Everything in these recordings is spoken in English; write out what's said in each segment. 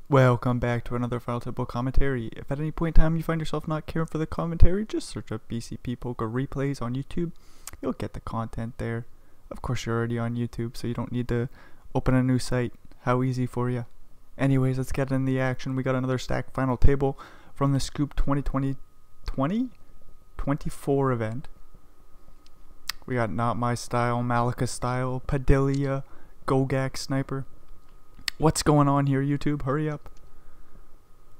Welcome back to another Final Table commentary. If at any point in time you find yourself not caring for the commentary, just search up BCP Poker Replays on YouTube. You'll get the content there. Of course, you're already on YouTube, so you don't need to open a new site. How easy for you. Anyways, let's get in the action. We got another stacked Final Table from the Scoop 2024 event. We got Not My Style, Malika Style, Padilla, Gogak Sniper. What's going on here, YouTube? Hurry up.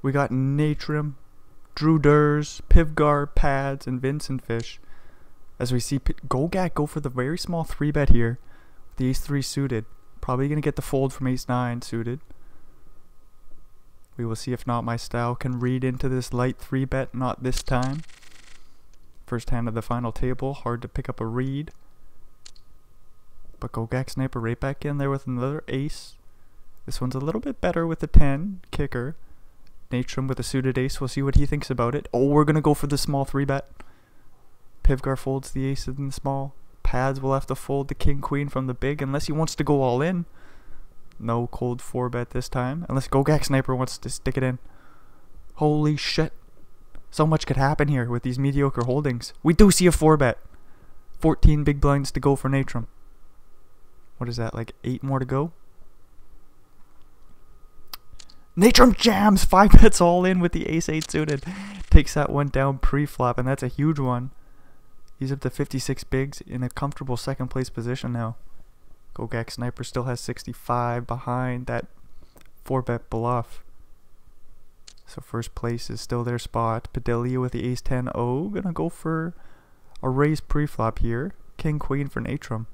We got Natrim, Drew Durs, Pivgar, Pads, and Vincent Fish. As we see Gogak go for the very small 3-bet here. With the ace-3 suited. Probably going to get the fold from ace-9 suited. We will see if Not My Style can read into this light 3-bet. Not this time. First hand of the final table. Hard to pick up a read. But Gogak Sniper right back in there with another ace. This one's a little bit better with the 10 kicker. Natrim with a suited ace. We'll see what he thinks about it. Oh, we're going to go for the small 3-bet. Pivgar folds the ace in the small. Pads will have to fold the king queen from the big unless he wants to go all in. No cold 4-bet this time. Unless Gogak Sniper wants to stick it in. Holy shit. So much could happen here with these mediocre holdings. We do see a 4-bet. 14 big blinds to go for Natrim. What is that, like 8 more to go? Natrim jams! 5 bets all in with the ace-8 suited. Takes that one down pre-flop, and that's a huge one. He's up to 56 bigs in a comfortable second place position now. Gogak Sniper still has 65 behind that 4-bet bluff. So first place is still their spot. Padilla with the ace-10-0. Gonna go for a raise pre-flop here. King-Queen for Natrim.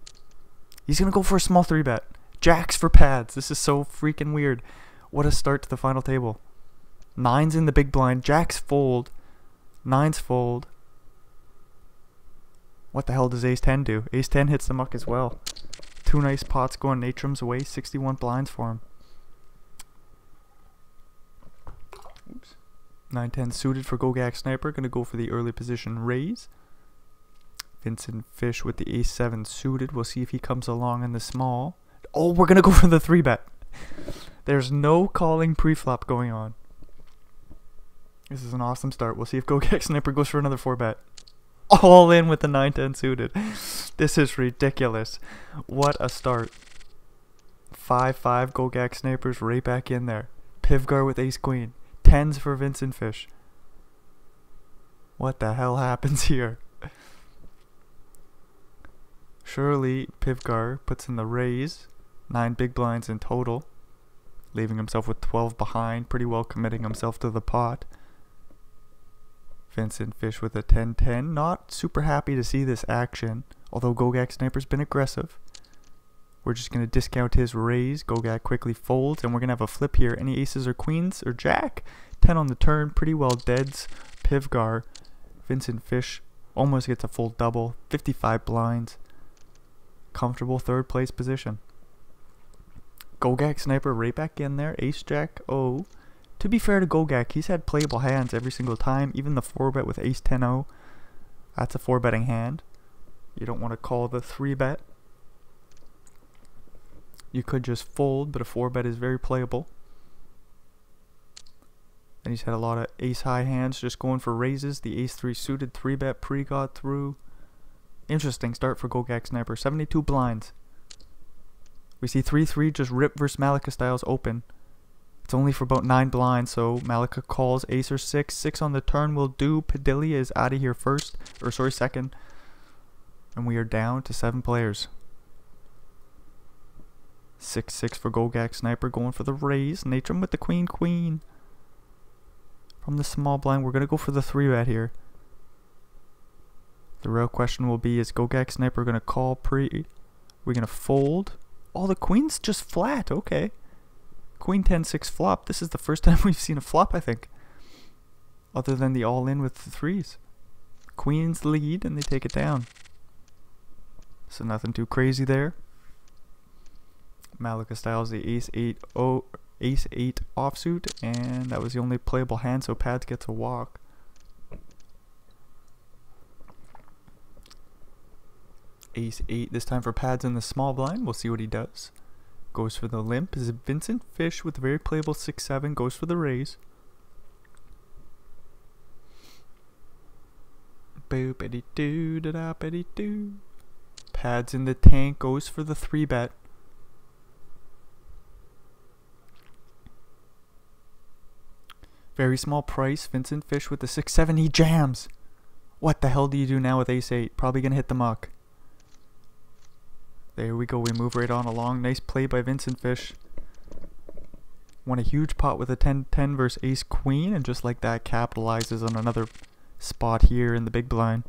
He's gonna go for a small 3-bet. Jacks for Pads. This is so freaking weird. What a start to the final table. 9's in the big blind. Jacks fold. 9's fold. What the hell does ace-10 do? Ace-10 hits the muck as well. 2 nice pots going Natrim's way. 61 blinds for him. Oops. 9-10 suited for Gogak Sniper. Gonna go for the early position raise. Vincent Fish with the ace-7 suited. We'll see if he comes along in the small. Oh, we're gonna go for the 3-bet. There's no calling pre-flop going on. This is an awesome start. We'll see if Gogak Sniper goes for another 4-bet. All in with the 9-10 suited. This is ridiculous. What a start. 5-5 Gogak Snipers right back in there. Pivgar with ace-queen. 10s for Vincent Fish. What the hell happens here? Surely Pivgar puts in the raise. 9 big blinds in total. Leaving himself with 12 behind, pretty well committing himself to the pot. Vincent Fish with a 10-10. Not super happy to see this action, although Gogak Sniper's been aggressive. We're just going to discount his raise. Gogak quickly folds, and we're going to have a flip here. Any aces or queens or jack? 10 on the turn, pretty well deads. Pivgar. Vincent Fish almost gets a full double. 55 blinds. Comfortable third place position. Gogak Sniper right back in there. Ace-Jack-O. To be fair to Gogak, he's had playable hands every single time. Even the 4-bet with ace-10-0. That's a 4-betting hand. You don't want to call the 3-bet. You could just fold, but a 4-bet is very playable. And he's had a lot of ace-high hands just going for raises. The ace-3 suited 3-bet pre got through. Interesting start for Gogak Sniper. 72 blinds. We see 3-3 just rip versus Malika Styles open. It's only for about 9 blinds, so Malika calls ace or 6. 6 on the turn will do. Padilla is out of here second. And we are down to 7 players. 6-6 for Gogak Sniper going for the raise. Natrim with the queen. From the small blind, we're going to go for the 3-bet here. The real question will be, is Gogak Sniper going to call pre? We're going to fold. Oh, the queen's just flat. Okay. Queen 10-6 flop. This is the first time we've seen a flop, I think. Other than the all-in with the 3s. Queens lead and they take it down. So nothing too crazy there. Malika Styles the ace-8 offsuit, and that was the only playable hand, so Pads gets a walk. Ace-8 this time for Pads in the small blind. We'll see what he does. Goes for the limp. Is it Vincent Fish with a very playable 6-7? Goes for the raise. Boopity doo da da bitty doo. Pads in the tank. Goes for the 3-bet. Very small price. Vincent Fish with the 6-7. He jams. What the hell do you do now with ace-8? Probably gonna hit the muck. There we go. We move right on along. Nice play by Vincent Fish. Won a huge pot with a 10-10 versus ace-queen, and just like that capitalizes on another spot here in the big blind.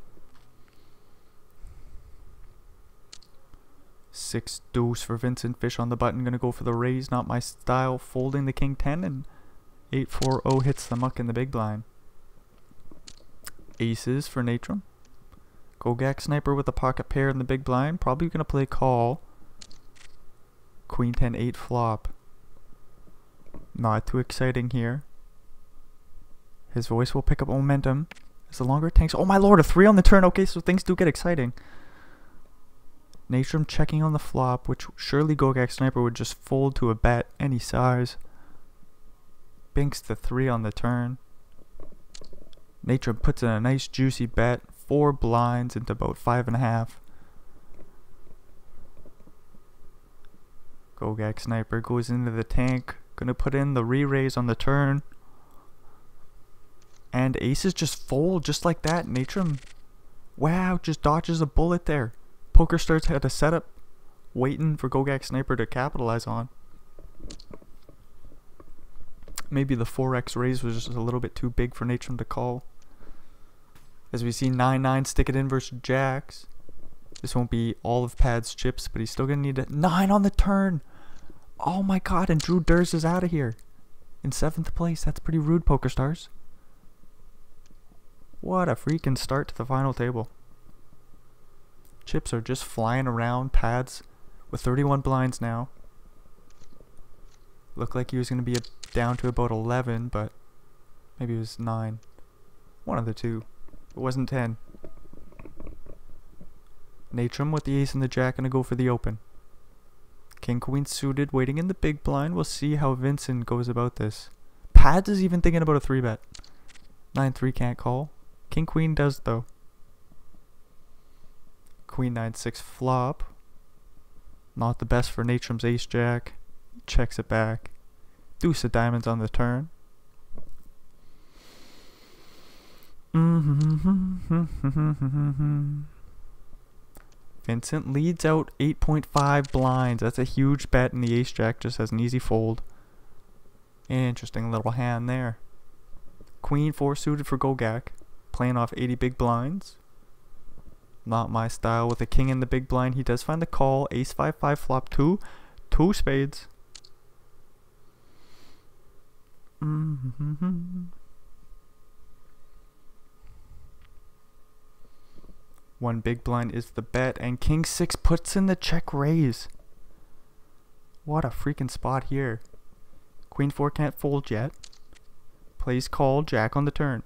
6 deuce for Vincent Fish on the button. Gonna go for the raise. Not my style. Folding the king 10, and 8-4-0 hits the muck in the big blind. Aces for Natrum. Gogak Sniper with a pocket pair in the big blind. Probably gonna play call. Queen 10-8 flop. Not too exciting here. His voice will pick up momentum as the longer it tanks. Oh my lord, a 3 on the turn. Okay, so things do get exciting. Natrum checking on the flop, which surely Gogak Sniper would just fold to a bet any size. Binks the 3 on the turn. Natrum puts in a nice juicy bet. 4 blinds into about 5.5. Gogak Sniper goes into the tank. Gonna put in the re-raise on the turn. And aces just fold just like that. Natrum, wow, just dodges a bullet there. Poker Starts had a setup waiting for Gogak Sniper to capitalize on. Maybe the 4x raise was just a little bit too big for Natrum to call. As we see 9-9 stick it in versus jacks. This won't be all of Pad's chips, but he's still gonna need a 9 on the turn. Oh my god, and Drew Durs is out of here in 7th place. That's pretty rude, Poker Stars. What a freaking start to the final table. Chips are just flying around. Pads with 31 blinds now. Looked like he was gonna be down to about 11, but maybe it was 9. One of the two. It wasn't 10. Natrum with the ace and the jack gonna go for the open. King Queen suited waiting in the big blind. We'll see how Vincent goes about this. Pads is even thinking about a 3-bet. 9-3 can't call. King Queen does though. Queen 9-6 flop. Not the best for Natrum's ace jack. Checks it back. Deuce of diamonds on the turn. Vincent leads out 8.5 blinds. That's a huge bet, and the ace jack just has an easy fold. Interesting little hand there. Queen 4 suited for Gogak, playing off 80 big blinds. Not my style. With a king in the big blind, he does find the call. Ace 5-5 flop 2. 2 spades. One big blind is the bet, and King 6 puts in the check raise. What a freaking spot here. Queen 4 can't fold yet. Plays call, jack on the turn.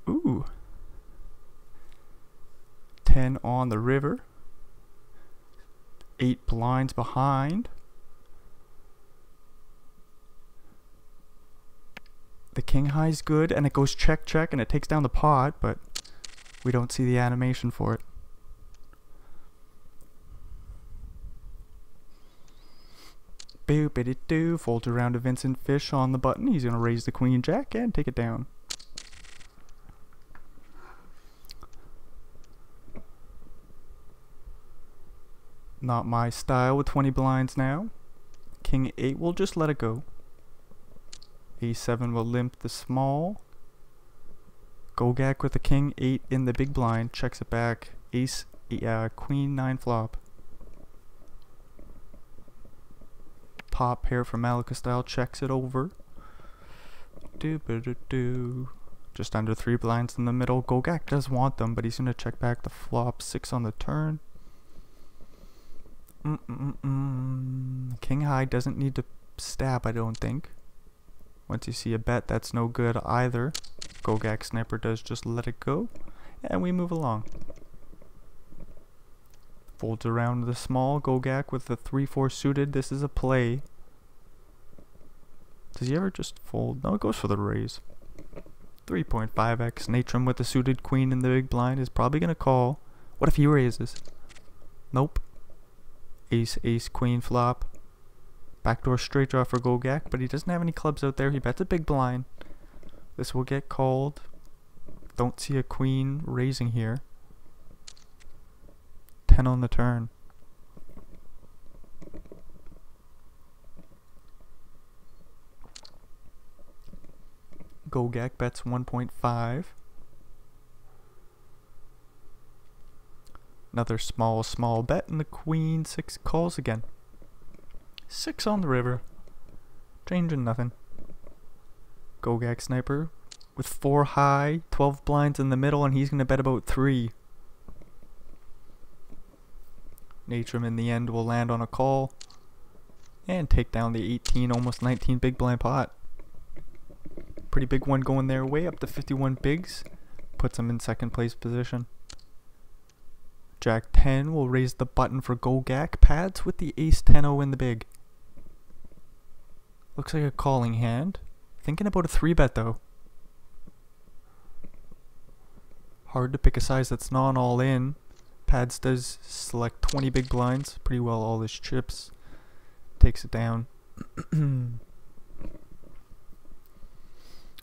Ooh. 10 on the river. 8 blinds behind. The king high's good, and it goes check check, and it takes down the pot, but we don't see the animation for it. Boop-a-doo, folds around to Vincent Fish on the button. He's gonna raise the queen jack and take it down. Not my style with 20 blinds now. King 8 will just let it go. A7 will limp the small. Gogak with the king 8 in the big blind. Checks it back. Ace, queen 9 flop. Top pair from Malika style. Checks it over. Do-ba-do-do. Just under 3 blinds in the middle. Gogak does want them, but he's going to check back the flop. 6 on the turn. King high doesn't need to stab, I don't think. Once you see a bet, that's no good either. Gogak Sniper does just let it go. And we move along. Folds around the small. Gogak with the 3-4 suited. This is a play. Does he ever just fold? No, it goes for the raise. 3.5x. Natrum with the suited queen in the big blind is probably going to call. What if he raises? Nope. Ace, ace, queen flop. Backdoor straight draw for Gogak, but he doesn't have any clubs out there. He bets a big blind. This will get called. Don't see a queen raising here. 10 on the turn. Gogak bets 1.5. Another small bet, and the queen 6 calls again. 6 on the river. Changing nothing. Gogak Sniper with 4 high, 12 blinds in the middle, and he's going to bet about 3. Natrum in the end will land on a call and take down the 18, almost 19 big blind pot. Pretty big one going their way, up to 51 bigs. Puts them in second place position. Jack 10 will raise the button for Gogak. Pads with the ace 10-0 in the big. Looks like a calling hand. Thinking about a 3-bet though. Hard to pick a size that's not all in. Pads does select 20 big blinds. Pretty well all his chips. Takes it down.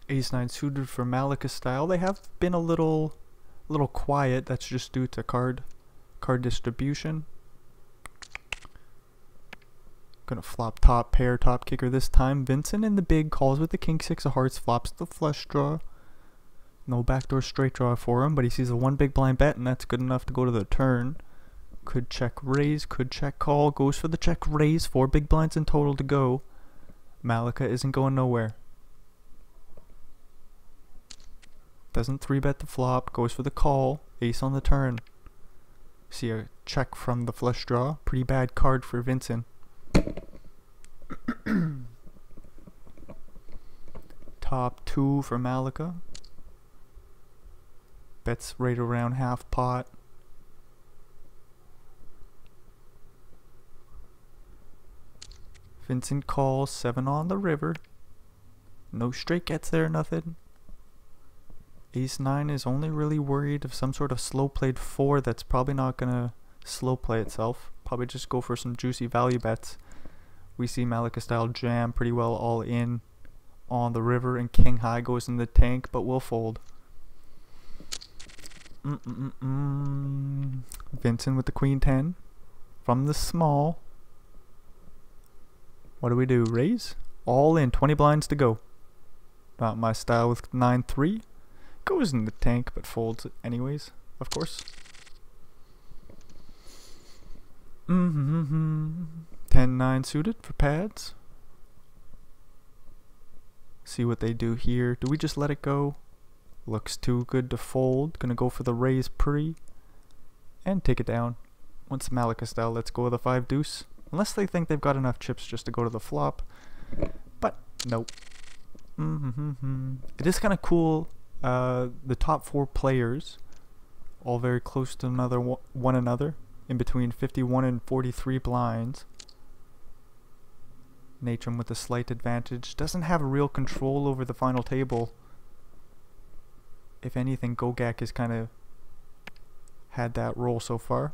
Ace 9 suited for Malika style. They have been a little quiet. That's just due to card distribution. Gonna flop top pair, top kicker this time. Vincent in the big calls with the king 6 of hearts, flops the flush draw. No backdoor straight draw for him, but he sees a 1 big blind bet, and that's good enough to go to the turn. Could check raise, could check call, goes for the check raise. 4 big blinds in total to go. Malika isn't going nowhere. Doesn't 3-bet the flop, goes for the call. Ace on the turn. See a check from the flush draw. Pretty bad card for Vincent. Top 2 for Malika. Bets right around half pot. Vincent calls 7 on the river. No straight gets there, nothing. Ace 9 is only really worried of some sort of slow played 4 that's probably not gonna slow play itself. Probably just go for some juicy value bets. We see Malika style jam pretty well all in on the river, and king high goes in the tank, but will fold. Vincent with the queen 10 from the small. What do we do? Raise? All in, 20 blinds to go. Not my style with 9-3. Goes in the tank, but folds it anyways, of course. 10-9 suited for pads. See what they do here. Do we just let it go? Looks too good to fold. Gonna go for the raise pre and take it down. Once Malika style, let's go with a 5 deuce. Unless they think they've got enough chips just to go to the flop. But nope. It is kind of cool. The top 4 players, all very close to one another, in between 51 and 43 blinds. Natrum with a slight advantage. Doesn't have real control over the final table. If anything, Gogak has kind of had that role so far.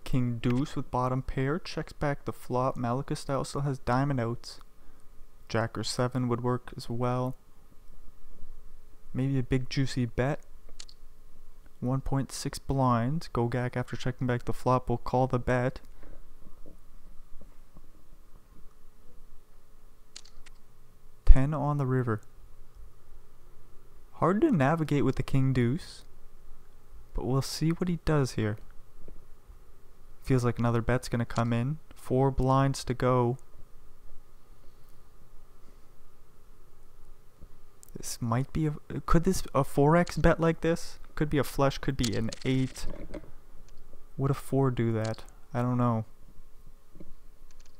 King deuce with bottom pair. Checks back the flop. Malika style still has diamond outs. Jack or 7 would work as well. Maybe a big juicy bet. 1.6 blinds. Gogak, after checking back the flop, will call the bet. On the river. Hard to navigate with the king deuce, but we'll see what he does here. Feels like another bet's gonna come in. 4 blinds to go. This might be could this a 4x bet like this? Could be a flush, could be an 8. Would a 4 do that? I don't know.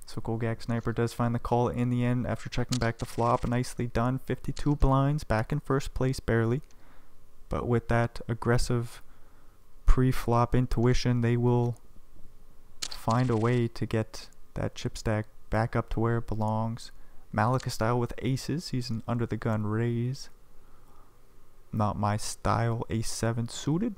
So Gogak Sniper does find the call in the end after checking back the flop. Nicely done. 52 blinds, back in first place barely. But with that aggressive pre-flop intuition, they will find a way to get that chip stack back up to where it belongs. Malika style with aces. He's an under the gun raise. Not my style. Ace 7 suited.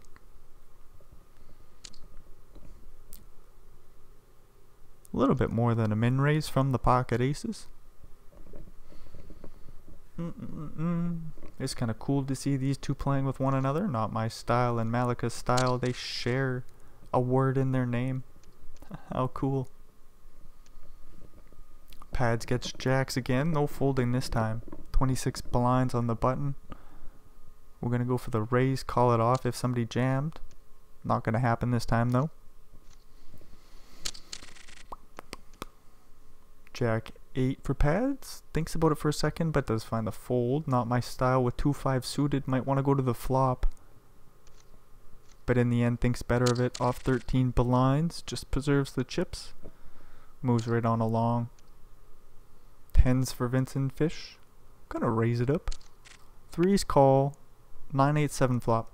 A little bit more than a min raise from the pocket aces. It's kind of cool to see these two playing with one another. Not my style and Malika's style. They share a word in their name. How cool. Pads gets jacks again. No folding this time. 26 blinds on the button. We're going to go for the raise. Call it off if somebody jammed. Not going to happen this time though. Jack 8 for pads. Thinks about it for a second, but does find the fold. Not my style with 2-5 suited. Might want to go to the flop. But in the end, thinks better of it. Off 13 blinds. Just preserves the chips. Moves right on along. 10s for Vincent Fish. Gonna raise it up. 3s call. 9-8-7 flop.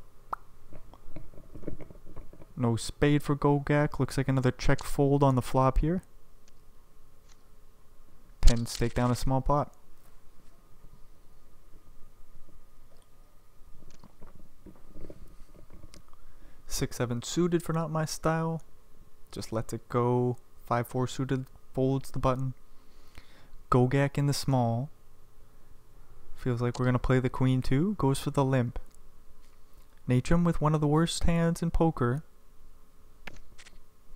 No spade for Gogak. Looks like another check fold on the flop here. 10 stake down a small pot. 6-7 suited for not my style. Just lets it go. 5-4 suited folds the button. Gogak in the small. Feels like we're gonna play the queen too. Goes for the limp. Natrum with one of the worst hands in poker.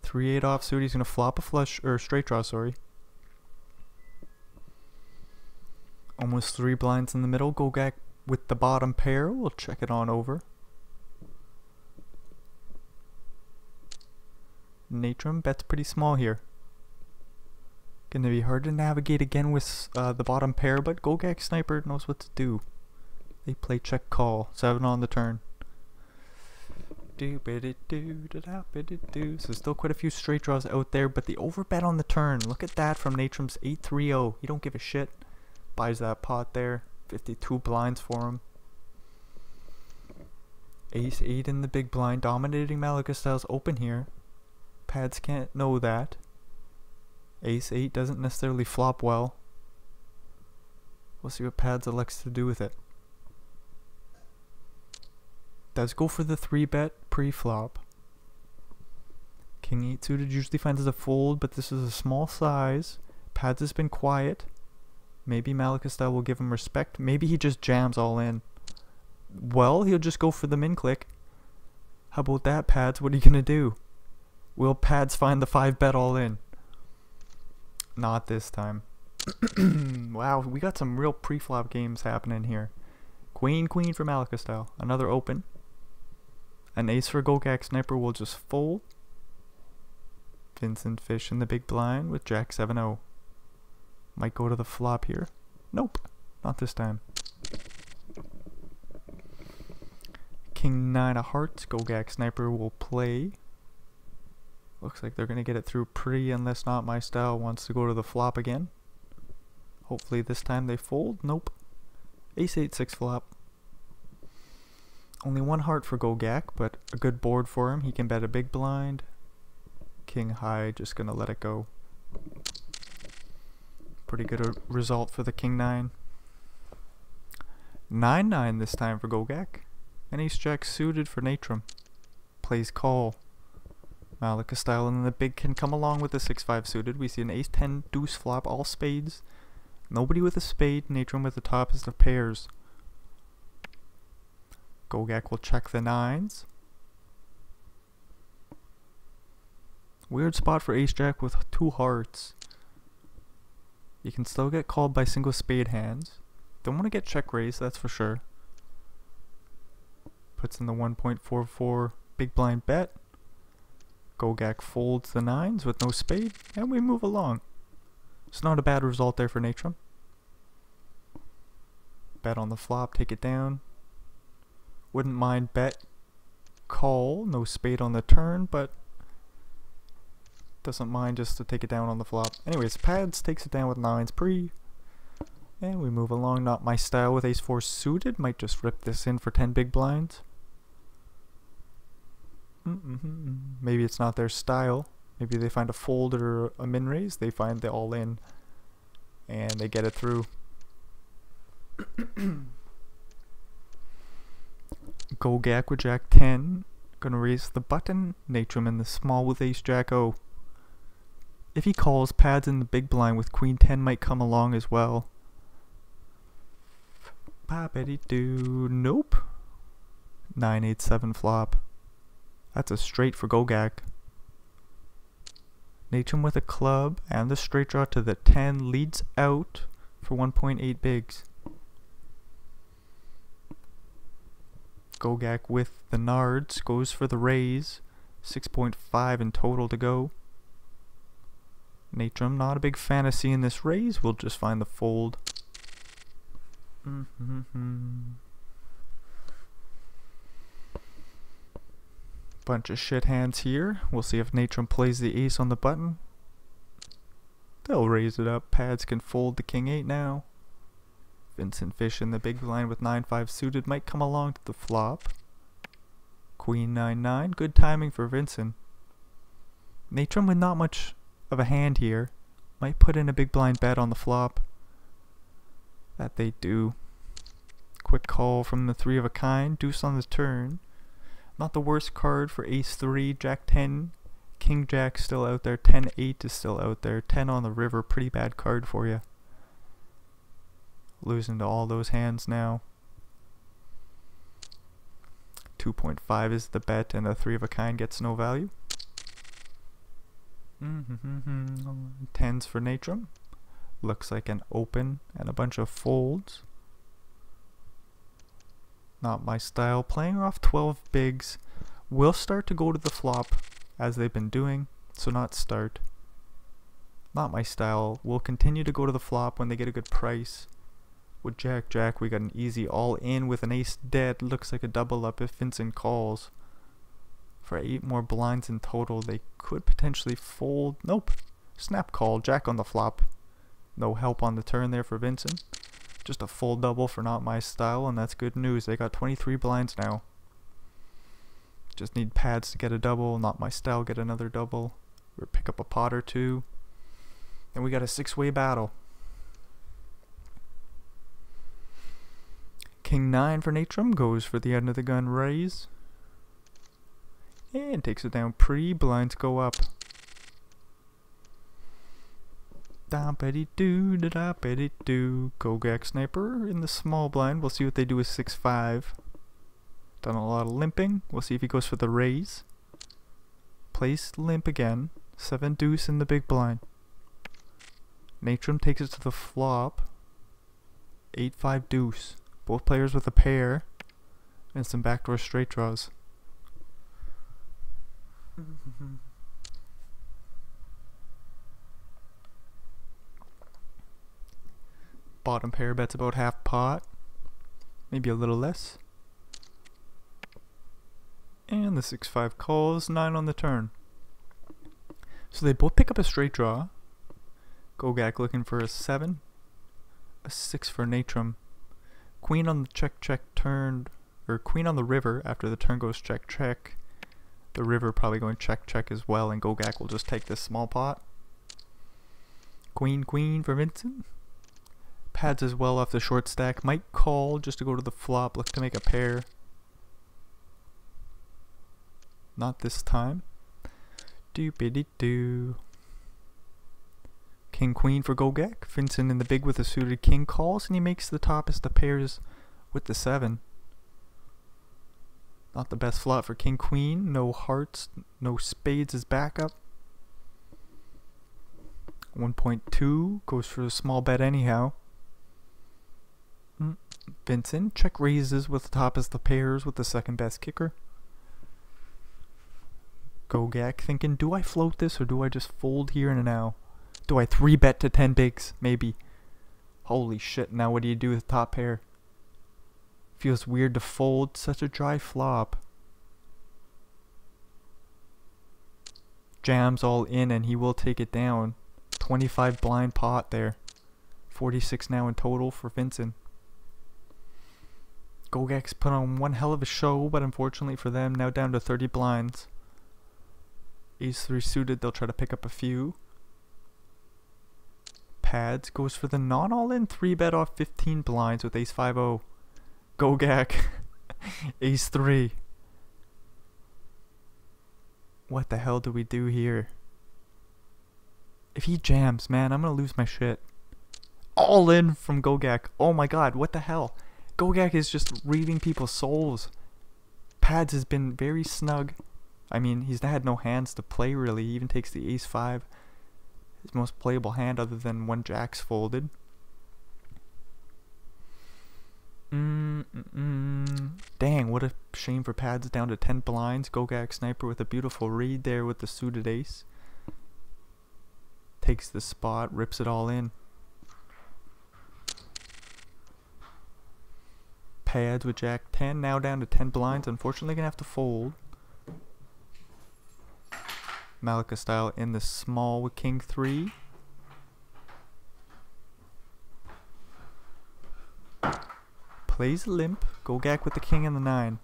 3-8 offsuit. He's gonna flop a flush or straight draw. Sorry. Almost 3 blinds in the middle. Gogak with the bottom pair. We'll check it on over. Natrum bets pretty small here. Gonna be hard to navigate again with the bottom pair, but Gogak Sniper knows what to do. They play check call. 7 on the turn. So still quite a few straight draws out there, but the overbet on the turn. Look at that from Natrum's 8-3-0. He don't give a shit. Buys that pot there. 52 blinds for him. Ace 8 in the big blind. Dominating Malika styles open here. Pads can't know that. Ace 8 doesn't necessarily flop well. We'll see what Pads elects to do with it. Does go for the 3-bet pre-flop. King 8 suited usually finds a fold, but this is a small size. Pads has been quiet. Maybe Malika style will give him respect. Maybe he just jams all in. Well, he'll just go for the min click. How about that, Pads? What are you gonna do? Will Pads find the 5-bet all in? Not this time. Wow, we got some real pre-flop games happening here. Queen for Malika style. Another open. An ace for Gogak Sniper will just fold. Vincent Fish in the big blind with Jack 7-0. Might go to the flop here. Nope, not this time. King 9 of hearts. Gogak Sniper will play. Looks like they're going to get it through pretty unless not my style wants to go to the flop again. Hopefully this time they fold. Nope. Ace 8-6 flop. Only 1 heart for Gogak, but a good board for him. He can bet a big blind. King high, just going to let it go. Pretty good result for the King 9. 9-9 this time for Gogak. And Ace Jack suited for Natrum. Plays call. Malika style, and then the big can come along with the 6-5 suited. We see an Ace 10 deuce flop, all spades. Nobody with a spade. Natrum with the toppest of pairs. Gogak will check the 9s. Weird spot for Ace Jack with 2 hearts. You can still get called by single spade hands. Don't want to get check raised, that's for sure. Puts in the 1.44 big blind bet. Gogak folds the 9s with no spade, and we move along. It's not a bad result there for Natrum. Bet on the flop, take it down. Wouldn't mind bet call. No spade on the turn, but doesn't mind just to take it down on the flop. Anyways, pads takes it down with 9s pre. And we move along. Not my style with ace-4 suited. Might just rip this in for 10 big blinds. Maybe it's not their style. Maybe they find a fold or a min raise. They find the all in. And they get it through. Gogak with jack 10. Gonna raise the button. Natrum in the small with ace jack O. If he calls, pads in the big blind with queen 10 might come along as well. Boppity-doo. Nope. 9-8-7 flop. That's a straight for Gogak. Natrum with a club and the straight draw to the 10 leads out for 1.8 bigs. Gogak with the nards goes for the raise. 6.5 in total to go. Natrum, not a big fantasy in this raise. We'll just find the fold. Bunch of shit hands here. We'll see if Natrum plays the ace on the button. They'll raise it up. Pads can fold the king 8 now. Vincent Fish in the big blind with 9-5 suited might come along to the flop. Queen 9-9. Good timing for Vincent. Natrum with not much of a hand here. Might put in a big blind bet on the flop. That they do. Quick call from the 3 of a kind. Deuce on the turn. Not the worst card for ace 3, jack 10, king jack still out there, 10-8 is still out there, 10 on the river, pretty bad card for you. Losing to all those hands now. 2.5 is the bet and the 3 of a kind gets no value. 10s for Natrum. Looks like an open and a bunch of folds. Not my style. Playing off 12 bigs. Will start to go to the flop as they've been doing, so not start. Not my style. Will continue to go to the flop when they get a good price. With jack jack we got an easy all in with an ace dead. Looks like a double up if Vincent calls. For 8 more blinds in total they could potentially fold. Nope. Snap call. Jack on the flop. No help on the turn there for Vincent. Just a full double for not my style, and that's good news. They got 23 blinds now. Just need pads to get a double. Not my style, get another double. Or pick up a pot or two. And we got a 6-way battle. King 9 for Natrum goes for the end of the gun raise. And takes it down pre. Blinds go up. Da-ba-dee-doo, da-da-ba-dee-doo. Gogak sniper in the small blind. We'll see what they do with 6-5. Done a lot of limping. We'll see if he goes for the raise. Place limp again. 7 deuce in the big blind. Natrum takes it to the flop. 8-5 deuce. Both players with a pair. And some backdoor straight draws. Bottom pair bets about half pot. Maybe a little less. And the 6-5 calls, 9 on the turn. So they both pick up a straight draw. Gogak looking for a 7. A 6 for Natrum. Queen on the check check turn, or queen on the river after the turn goes check check. The river probably going check check as well, and Gogak will just take this small pot. Queen queen for Vincent. Pads as well off the short stack. Might call just to go to the flop. Look to make a pair. Not this time. Doopity-doo. King queen for Gogak. Vincent in the big with a suited king calls, and he makes the top as the pairs with the 7. Not the best flop for king queen. No hearts, no spades as backup. 1.2 goes for a small bet anyhow. Vincent check raises with the top as the pairs with the second best kicker. Gogak thinking, do I float this or do I just fold here and now? Do I 3-bet to 10 bigs? Maybe. Holy shit, now what do you do with top pair? Feels weird to fold such a dry flop. jams all in and he will take it down. 25 blind pot there. 46 now in total for Vincent. Gogak's put on one hell of a show, but unfortunately for them, now down to 30 blinds. Ace 3 suited, they'll try to pick up a few. Pads goes for the non-all-in 3-bet off 15 blinds with Ace 5-0. Gogak. Ace 3. What the hell do we do here? If he jams, man, I'm gonna lose my shit. All in from Gogak. Oh my god, what the hell? Gogak is just reading people's souls. Pads has been very snug. I mean, he's had no hands to play really. He even takes the Ace 5. His most playable hand other than when Jack's folded. Dang, what a shame for Pads down to 10 blinds. Gogak sniper with a beautiful read there with the suited ace. Takes the spot, rips it all in. Pads with Jack 10, now down to 10 blinds. Unfortunately gonna have to fold. Malika style in the small with King 3. Plays limp. Gogak with the King and the 9.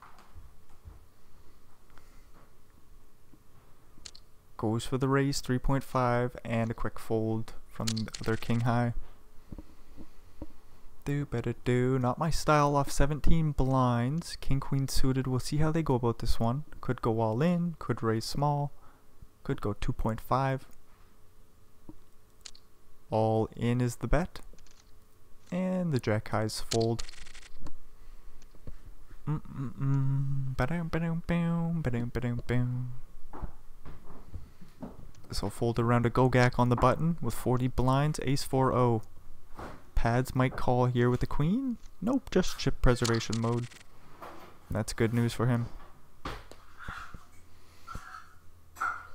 Goes for the raise, 3.5, and a quick fold from the other King high. Do better do. Not my style off 17 blinds. King Queen suited. We'll see how they go about this one. Could go all in. Could raise small. Could go 2.5. All in is the bet. And the Jack highs fold. This will fold around a Gogak on the button with 40 blinds. Ace 4-0. Pads might call here with the Queen. Nope, just chip preservation mode. That's good news for him.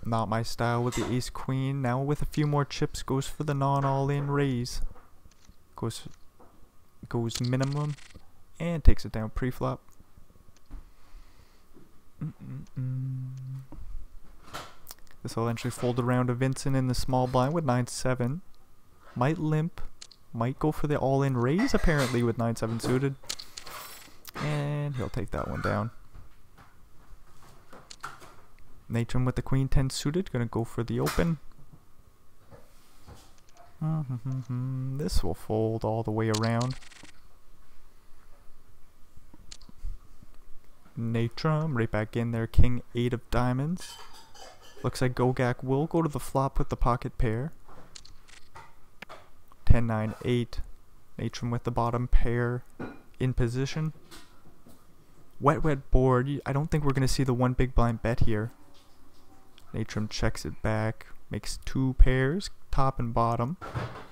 Not my style with the Ace Queen. Now with a few more chips, goes for the non-all-in raise. Goes minimum and takes it down pre-flop. This will eventually fold around to Vincent in the small blind with 9-7. Might limp. Might go for the all-in raise apparently with 9-7 suited. And he'll take that one down. Natron with the Queen 10 suited. Gonna go for the open. This will fold all the way around. Natron right back in there. King 8 of diamonds. Looks like Gogak will go to the flop with the pocket pair. 10-9-8. Natron with the bottom pair in position. Wet board. I don't think we're going to see the one big blind bet here. Natron checks it back. Makes 2 pairs, top and bottom.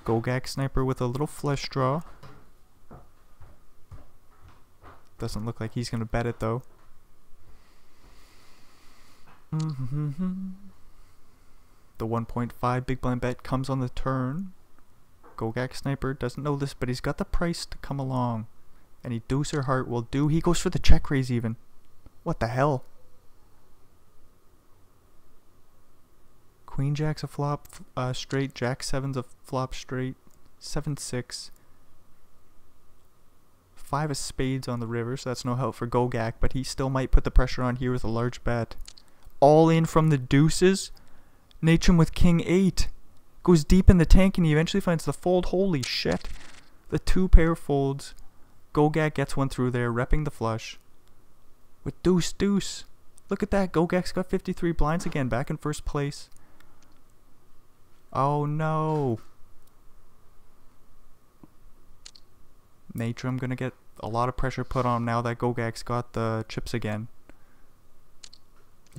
Gogak sniper with a little flush draw. Doesn't look like he's going to bet it though. The 1.5 big blind bet comes on the turn. Gogak sniper doesn't know this, but he's got the price to come along. Any deuce or heart will do. He goes for the check raise even. What the hell? Queen Jack's a flop straight. Jack 7's a flop straight. 7-6. 5 of spades on the river, so that's no help for Gogak, but he still might put the pressure on here with a large bet. All in from the deuces. Natron with King 8. Goes deep in the tank and he eventually finds the fold. Holy shit. The 2 pair folds. Gogak gets one through there, repping the flush. With deuce, deuce. Look at that. Gogak's got 53 blinds again, back in first place. Oh no. Natron gonna get a lot of pressure put on him now that Gogak's got the chips again.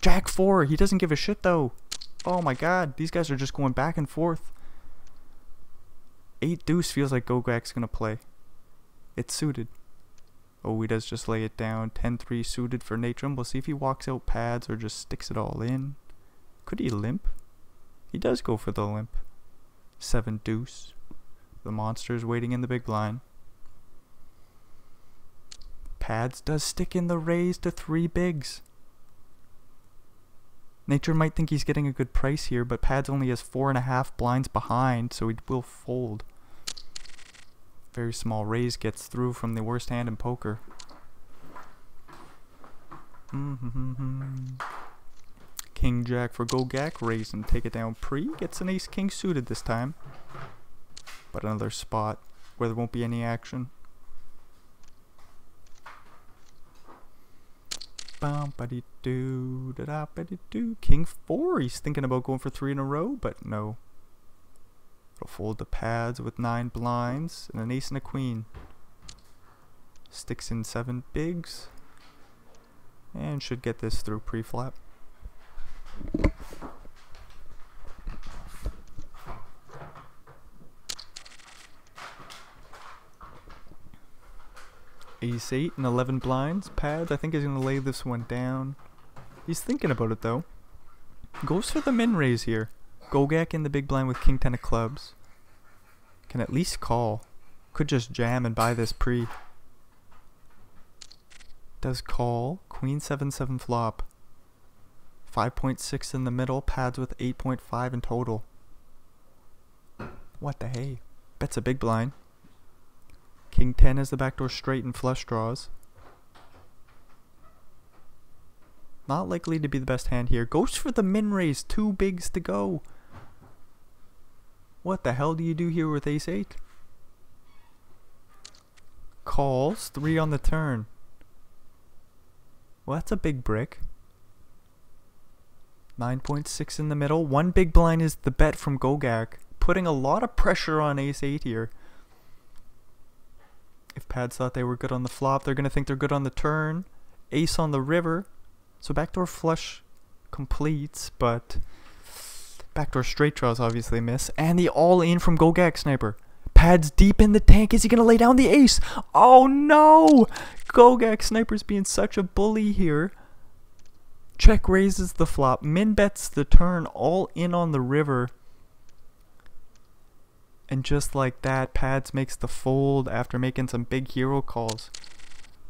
Jack 4. He doesn't give a shit though. Oh my god. These guys are just going back and forth. 8 deuce feels like Gogak's gonna play. It's suited. Oh, he does just lay it down. 10-3 suited for Natron. We'll see if he walks out pads or just sticks it all in. Could he limp? He does go for the limp. 7 deuce. The monster's waiting in the big blind. Pads does stick in the raise to 3 bigs. Nature might think he's getting a good price here, but pads only has 4.5 blinds behind, so he will fold. Very small raise gets through from the worst hand in poker. King Jack for Gogak, raise and take it down pre. Gets an Ace King suited this time, but another spot where there won't be any action. King 4, he's thinking about going for 3 in a row, but no. It'll fold the pads with 9 blinds and an ace and a queen. Sticks in 7 bigs and should get this through pre-flop. Ace 8 and 11 blinds. Pads, I think he's going to lay this one down. He's thinking about it though. Goes for the min raise here. Gogak in the big blind with king 10 of clubs. Can at least call. Could just jam and buy this pre. Does call. Queen 7-7 flop. 5.6 in the middle. Pads with 8.5 in total. What the hey? Bets a big blind. King 10 is the backdoor straight and flush draws. Not likely to be the best hand here. Goes for the min raise. 2 bigs to go. What the hell do you do here with ace 8? Calls. 3 on the turn. Well, that's a big brick. 9.6 in the middle. 1 big blind is the bet from Gogak. Putting a lot of pressure on ace 8 here. If pads thought they were good on the flop, they're going to think they're good on the turn. Ace on the river. So backdoor flush completes, but backdoor straight draws obviously miss. And the all-in from Gogak Sniper. Pads deep in the tank. Is he going to lay down the ace? Oh no! Gogak Sniper's being such a bully here. Check raises the flop. Min bets the turn, all in on the river. And just like that, pads makes the fold after making some big hero calls.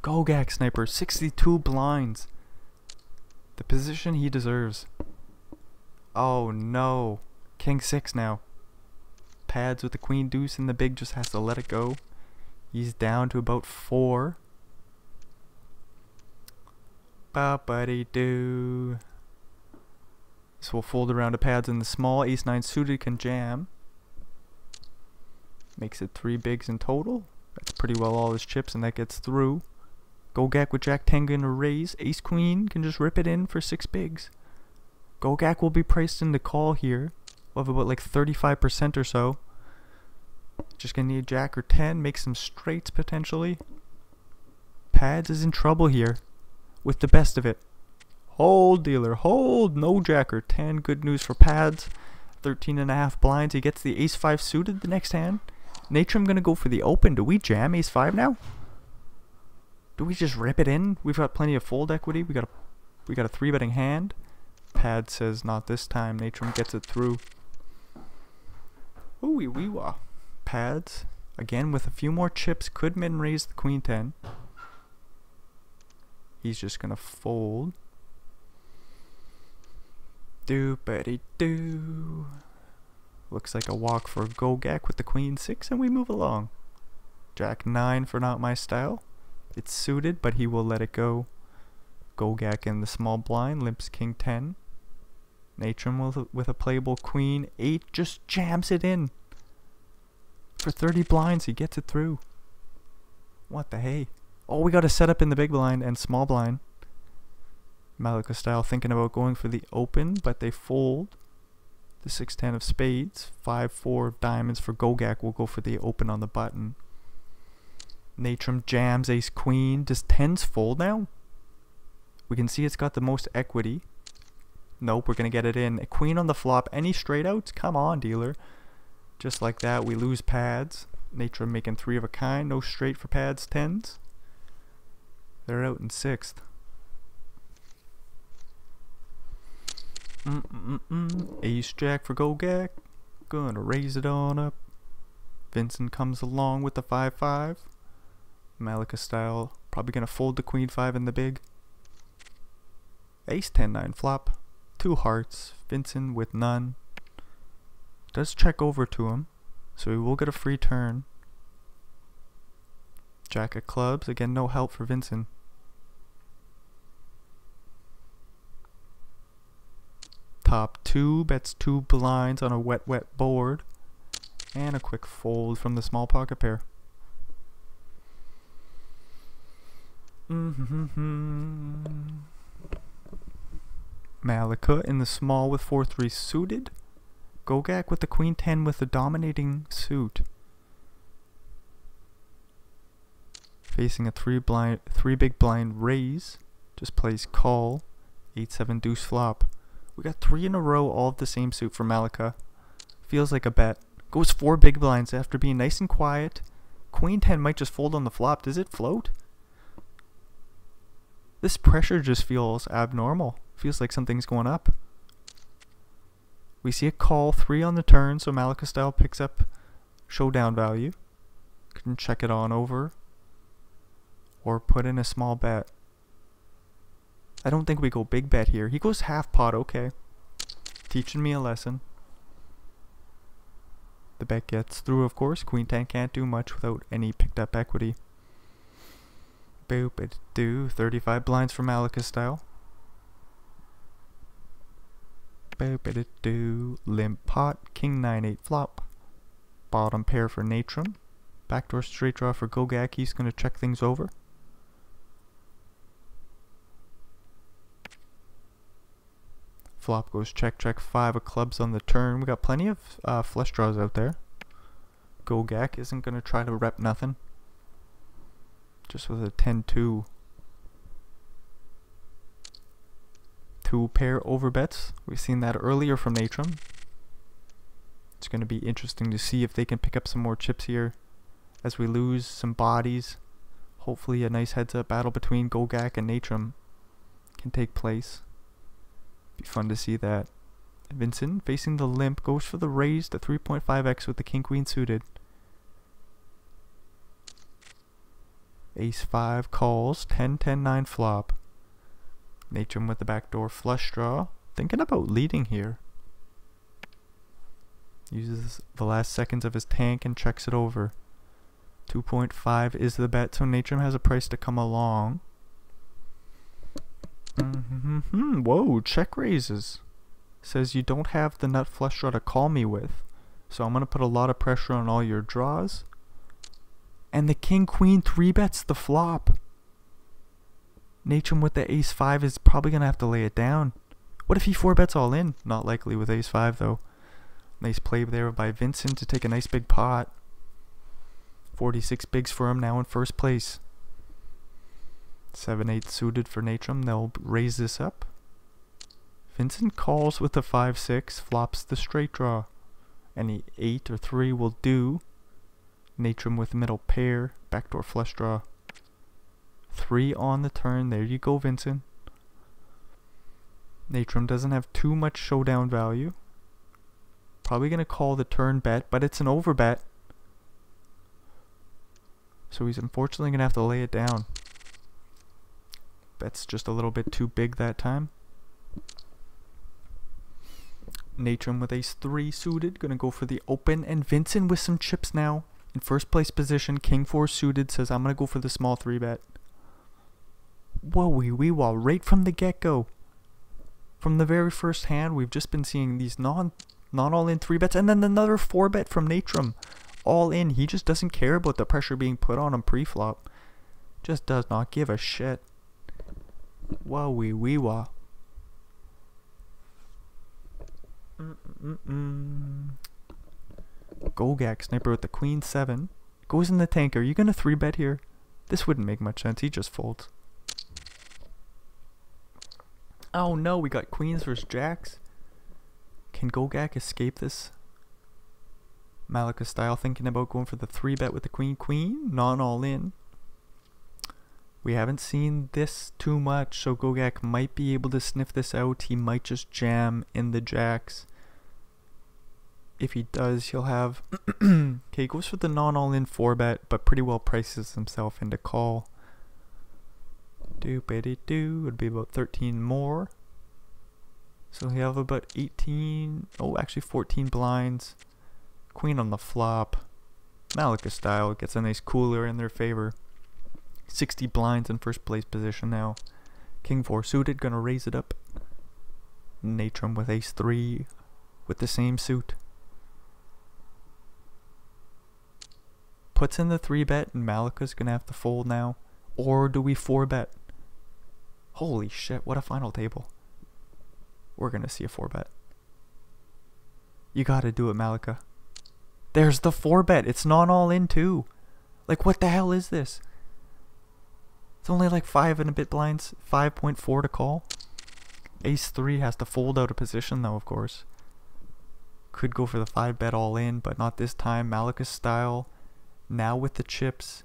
Gogak Sniper, 62 blinds. The position he deserves. Oh no. King 6 now. Pads with the queen deuce and the big, just has to let it go. He's down to about 4. Ba-ba-dee-doo. This will fold around to pads in the small. Ace 9 suited can jam. Makes it 3 bigs in total. That's pretty well all his chips, and that gets through. Gogak with Jack 10 gonna raise. Ace Queen can just rip it in for 6 bigs. Gogak will be priced into call here. We'll have about like 35% or so. Just gonna need Jack or 10. Make some straights potentially. Pads is in trouble here. With the best of it. Hold, dealer, hold. No Jack or 10. Good news for pads. 13.5 blinds. He gets the ace 5 suited the next hand. Nature, I'm gonna go for the open. Do we jam ace 5 now? Do we just rip it in? We've got plenty of fold equity. We got a 3-betting hand. Pad says not this time. Nature gets it through. Ooh wee wah. Pads again with a few more chips. Could min raise the queen 10. He's just gonna fold. Do-ba-dee-doo. Looks like a walk for Gogak with the queen 6, and we move along. Jack 9 for not my style. It's suited, but he will let it go. Gogak in the small blind, limps king 10. Natrum with a playable queen 8 just jams it in. For 30 blinds, he gets it through. What the hey? Oh, we got a setup in the big blind and small blind. Malika style thinking about going for the open, but they fold. The 6-10 of spades. 5-4 of diamonds for Gogak will go for the open on the button. Natrum jams ace queen. Does 10s fold now? We can see it's got the most equity. Nope, we're going to get it in. A queen on the flop. Any straight outs? Come on, dealer. Just like that, we lose pads. Natrum making 3 of a kind. No straight for pads 10s. They're out in 6th. Ace Jack for Gogak. Gonna raise it on up. Vincent comes along with the 5-5. Malika style. Probably gonna fold the queen 5 in the big. Ace 10-9 flop. 2 hearts. Vincent with none. Does check over to him, so he will get a free turn. Jack of clubs. Again, no help for Vincent. Top 2 bets 2 blinds on a wet board. And a quick fold from the small pocket pair. Malika in the small with 4-3 suited. Gogak with the queen 10 with the dominating suit. Facing a 3 big blind raise. Just plays call. 8-7 deuce flop. We got 3 in a row, all of the same suit for Malika. Feels like a bet. Goes 4 big blinds after being nice and quiet. Queen 10 might just fold on the flop. Does it float? This pressure just feels abnormal. Feels like something's going up. We see a call 3 on the turn, so Malika style picks up showdown value. Can check it on over. Or put in a small bet. I don't think we go big bet here. He goes half pot, okay. Teaching me a lesson. The bet gets through, of course. Queen 10 can't do much without any picked up equity. Boop it do. 35 blinds for Malika style. Boop it do. Limp pot. King 9-8 flop. Bottom pair for Natrum. Backdoor straight draw for Gogak. He's going to check things over. Flop goes check, check. 5 of clubs on the turn. We got plenty of flush draws out there. Gogak isn't going to try to rep nothing. Just with a 10-2. 2 pair overbets. We've seen that earlier from Natrum. It's going to be interesting to see if they can pick up some more chips here as we lose some bodies. Hopefully a nice heads-up battle between Gogak and Natrum can take place. Be fun to see that. Vincent facing the limp goes for the raise to 3.5x with the king queen suited. Ace 5 calls. 10-10-9 flop. Natrum with the backdoor flush draw. Thinking about leading here. Uses the last seconds of his tank and checks it over. 2.5 is the bet, so Natrum has a price to come along. Whoa, check raises. Says you don't have the nut flush draw to call me with, so I'm going to put a lot of pressure on all your draws. And the king queen 3 bets the flop. Natrum with the ace 5 is probably going to have to lay it down. What if he 4 bets all in? Not likely with ace 5 though. Nice play there by Vincent to take a nice big pot. 46 bigs for him, now in first place. 7-8 suited for Natrum. They'll raise this up. Vincent calls with the 5-6, flops the straight draw. Any 8 or 3 will do. Natrum with middle pair, backdoor flush draw. 3 on the turn. There you go, Vincent. Natrum doesn't have too much showdown value. Probably going to call the turn bet, but it's an overbet. So he's unfortunately going to have to lay it down. Bet's just a little bit too big that time. Natrum with ace 3 suited, gonna go for the open, and Vincent with some chips now in first place position. King 4 suited says I'm gonna go for the small 3 bet. Whoa wee wah, right from the get-go. From the very first hand, we've just been seeing these not all in 3 bets, and then another 4 bet from Natrum. All in. He just doesn't care about the pressure being put on him pre-flop. Just does not give a shit. Whoa wee wah. Gogak sniper with the queen 7 goes in the tank. Are you gonna 3 bet here? This wouldn't make much sense. He just folds. Oh no, we got queens versus jacks. Can Gogak escape this? Malika style thinking about going for the 3 bet with the queen. Not all in. We haven't seen this too much, so Gogak might be able to sniff this out. He might just jam in the jacks. If he does, he'll have... Okay, goes for the non-all-in 4 bet, but pretty well prices himself into call. Doop-a-dee-doo, would be about 13 more. So we have about 18, oh actually 14 blinds. Queen on the flop. Malika style gets a nice cooler in their favor. 60 blinds in first place position now. King 4 suited, gonna raise it up. Natrum with ace 3 with the same suit. Puts in the 3-bet and Malika's gonna have to fold now. Or do we 4-bet? Holy shit, what a final table. We're gonna see a 4-bet. You gotta do it, Malika. There's the 4-bet. It's not all in too. Like, what the hell is this? It's only like 5 and a bit blinds. 5.4 to call. Ace 3 has to fold out of position though, of course. Could go for the 5-bet all in, but not this time. Malika style. Now with the chips.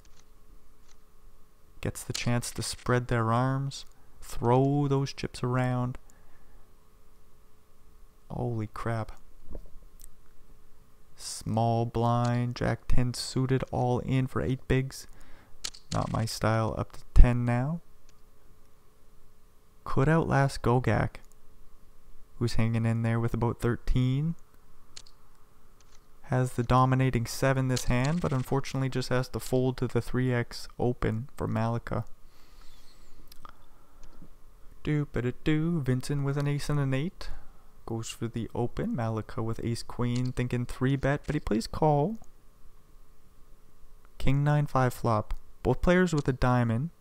Gets the chance to spread their arms. Throw those chips around. Holy crap. Small blind, Jack 10 suited, all in for 8 bigs. Not my style, up to 10 now. Could outlast Gogak, who's hanging in there with about 13. Has the dominating 7 this hand, but unfortunately just has to fold to the 3x open for Malika. Doop-a-da-doo, Vincent with an ace and an 8. Goes for the open. Malika with ace queen, thinking 3-bet, but he plays call. King 9-5 flop. Both players with a diamond.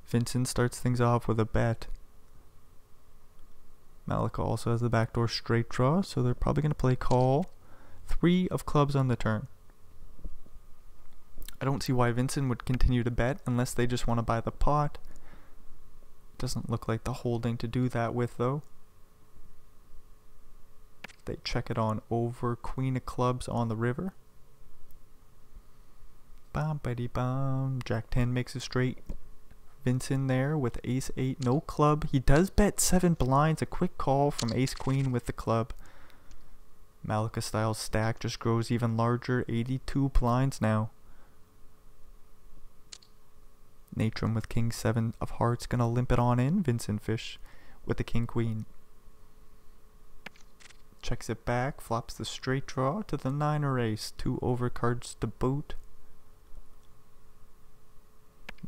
Vincent starts things off with a bet. Malika also has the backdoor straight draw, so they're probably going to play call. 3 of clubs on the turn. I don't see why Vincent would continue to bet unless they just want to buy the pot. Doesn't look like the holding to do that with though. They check it on over. Queen of clubs on the river. Bam, buddy, bam. Jack 10 makes a straight. Vincent there with ace 8. No club. He does bet 7 blinds. A quick call from ace queen with the club. Malika style stack just grows even larger. 82 blinds now. Natrum with king 7 of hearts. Gonna limp it on in. Vincent fish with the king queen. Checks it back, flops the straight draw to the 9 or ace. 2 overcards to boot.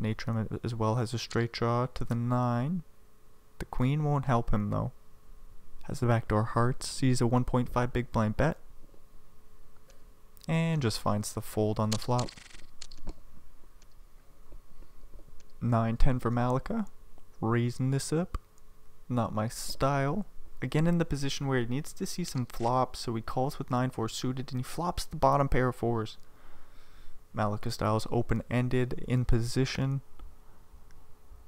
Natrum as well has a straight draw to the 9. The queen won't help him though. Has the backdoor hearts, sees a 1.5 big blind bet. And just finds the fold on the flop. 9-10 for Malika. Raising this up. Not my style. Again in the position where he needs to see some flops, so he calls with 9-4 suited and he flops the bottom pair of 4s. Malika style is open-ended in position.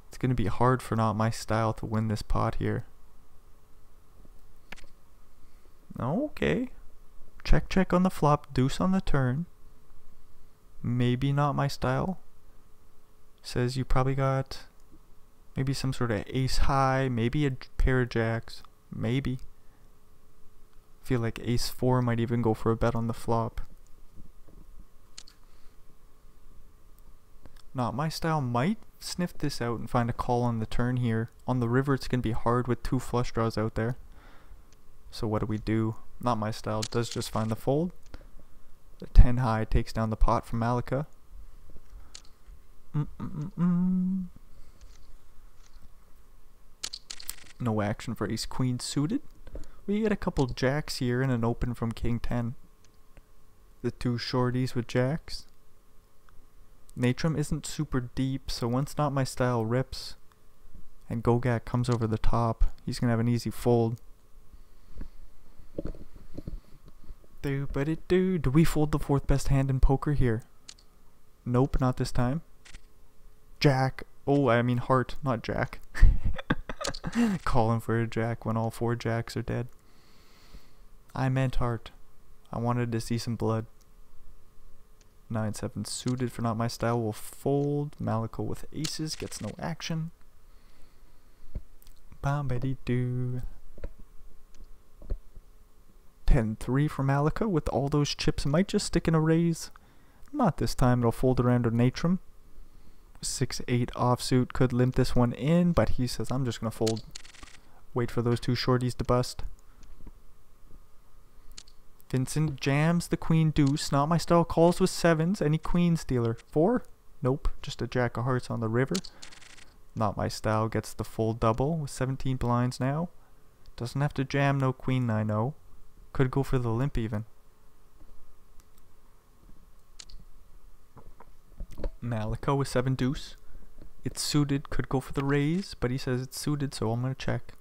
It's going to be hard for not my style to win this pot here. Okay. Check check on the flop, deuce on the turn. Maybe not my style. Says you probably got maybe some sort of ace high, maybe a pair of jacks. Maybe. Feel like ace 4 might even go for a bet on the flop. Not my style might sniff this out and find a call on the turn here. On the river it's going to be hard with 2 flush draws out there. So what do? Not my style does just find the fold. The 10 high takes down the pot from Malika. No action for ace queen suited. We get a couple jacks here and an open from king 10. The 2 shorties with jacks. Natrum isn't super deep, so once not my style rips and Gogak comes over the top, he's gonna have an easy fold. Do we fold the 4th best hand in poker here? Nope, not this time. Jack. Oh, I mean heart, not jack. Calling for a jack when all 4 jacks are dead. I meant heart. I wanted to see some blood. 9-7 suited for not my style will fold. Malika with aces gets no action. Bam-ba-dee-doo. 10-3 for Malika with all those chips. Might just stick in a raise. Not this time. It'll fold around to Natrum. 6-8 offsuit could limp this one in, but he says I'm just gonna fold. Wait for those two shorties to bust. Vincent jams the queen deuce. Not my style. Calls with sevens. Any queens, dealer? 4? Nope. Just a jack of hearts on the river. Not my style. Gets the full double with 17 blinds now. Doesn't have to jam no queen 9-0. Could go for the limp even. Malika with 7 deuce. It's suited. Could go for the raise, but he says it's suited, so I'm going to check.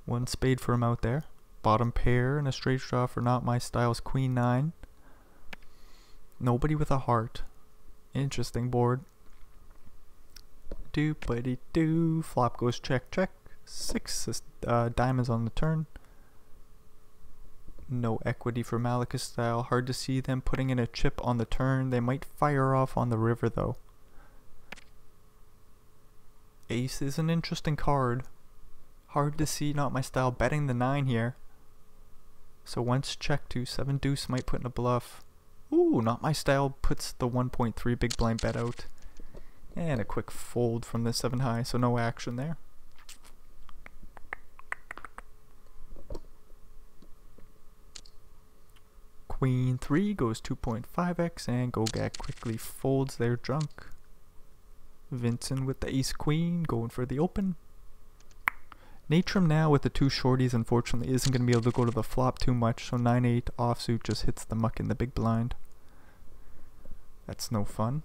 1 spade for him out there. Bottom pair and a straight draw for not my style's queen 9. Nobody with a heart. Interesting board. Doop-a-dee-doo. Flop goes check, check. 6 diamonds on the turn. No equity for Malika style. Hard to see them putting in a chip on the turn. They might fire off on the river though. Ace is an interesting card. Hard to see not my style betting the 9 here. So once check to 7 deuce might put in a bluff. Ooh, not my style puts the 1.3 big blind bet out. And a quick fold from the 7 high, so no action there. Queen 3 goes 2.5x and Gogak quickly folds their junk. Vincent with the ace queen going for the open. Natrum now with the 2 shorties unfortunately isn't going to be able to go to the flop too much, so 9-8 offsuit just hits the muck in the big blind. That's no fun.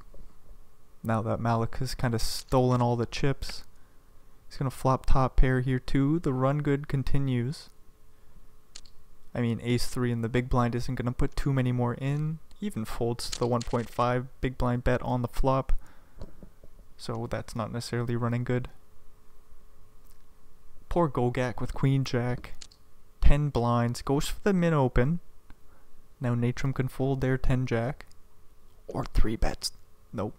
Now that Malika's kind of stolen all the chips, he's going to flop top pair here too. The run good continues. I mean, ace 3 in the big blind isn't going to put too many more in. Even folds to the 1.5 big blind bet on the flop. So that's not necessarily running good. Poor Gogak with queen jack. 10 blinds. Goes for the min open. Now Natrum can fold their 10 jack. Or 3 bets. Nope.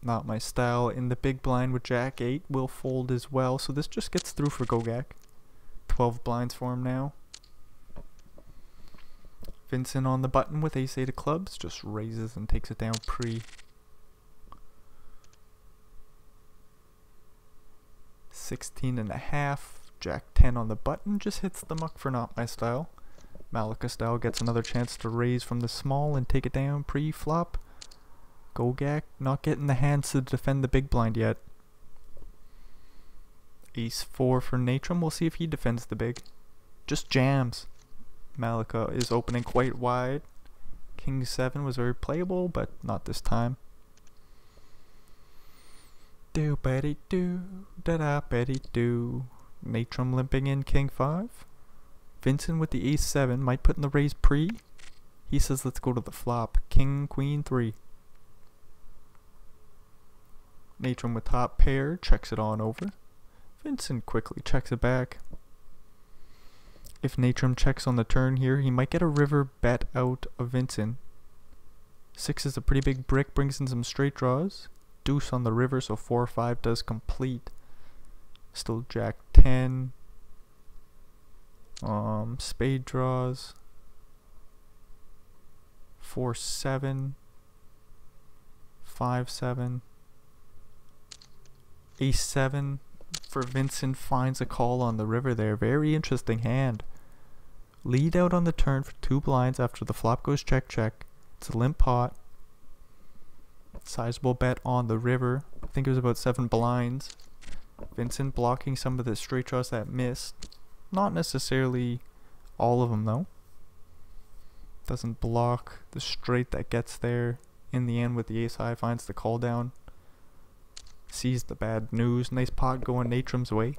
Not my style. In the big blind with jack 8 will fold as well. So this just gets through for Gogak. 12 blinds for him now. Vincent on the button with ace 8 of clubs. Just raises and takes it down pre. 16.5. Jack 10 on the button. Just hits the muck for not my style. Malika style gets another chance to raise from the small and take it down pre-flop. Gogak not getting the hands to defend the big blind yet. Ace 4 for Natrum. We'll see if he defends the big. Just jams. Malika is opening quite wide. King 7 was very playable, but not this time. Do betty do da da betty do. Natrum limping in King 5. Vincent with the ace 7 might put in the raise pre. He says let's go to the flop. King Queen 3. Natrum with top pair checks it on over. Vincent quickly checks it back. If Natrum checks on the turn here, he might get a river bet out of Vincent. 6 is a pretty big brick, brings in some straight draws. Deuce on the river, so 4 or 5 does complete. Still jack 10. Spade draws. 4-7. 5-7. Ace 7 for Vincent finds a call on the river there. Very interesting hand. Lead out on the turn for 2 blinds after the flop goes check check. It's a limp pot. Sizable bet on the river. I think it was about 7 blinds. Vincent blocking some of the straight draws that missed. Not necessarily all of them though. Doesn't block the straight that gets there. In the end with the ace high finds the call down. Sees the bad news. Nice pot going Natrum's way.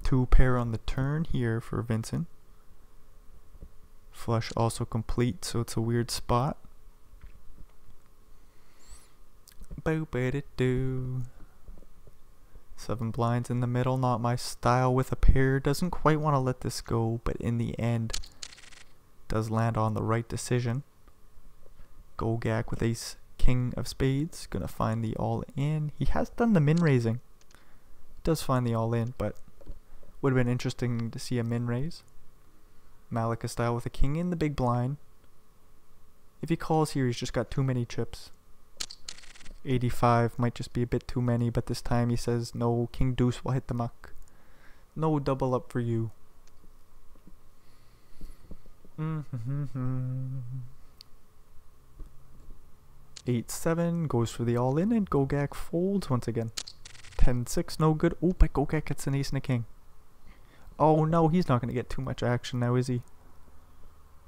Two pair on the turn here for Vincent. Flush also complete, so it's a weird spot. Boop-a-doo. 7 blinds in the middle, not my style with a pair. Doesn't quite want to let this go, but in the end does land on the right decision. Gogak with ace king of spades. Gonna find the all in. He has done the min raising. Does find the all in, but would have been interesting to see a min raise. Malika style with a king in the big blind. If he calls here, he's just got too many chips. 85 might just be a bit too many, but this time he says no, king deuce will hit the muck. No double up for you. 8-7 goes for the all-in, and Gogak folds once again. 10-6, no good. Oh, but Gogak gets an ace and a king. Oh no, he's not going to get too much action now, is he?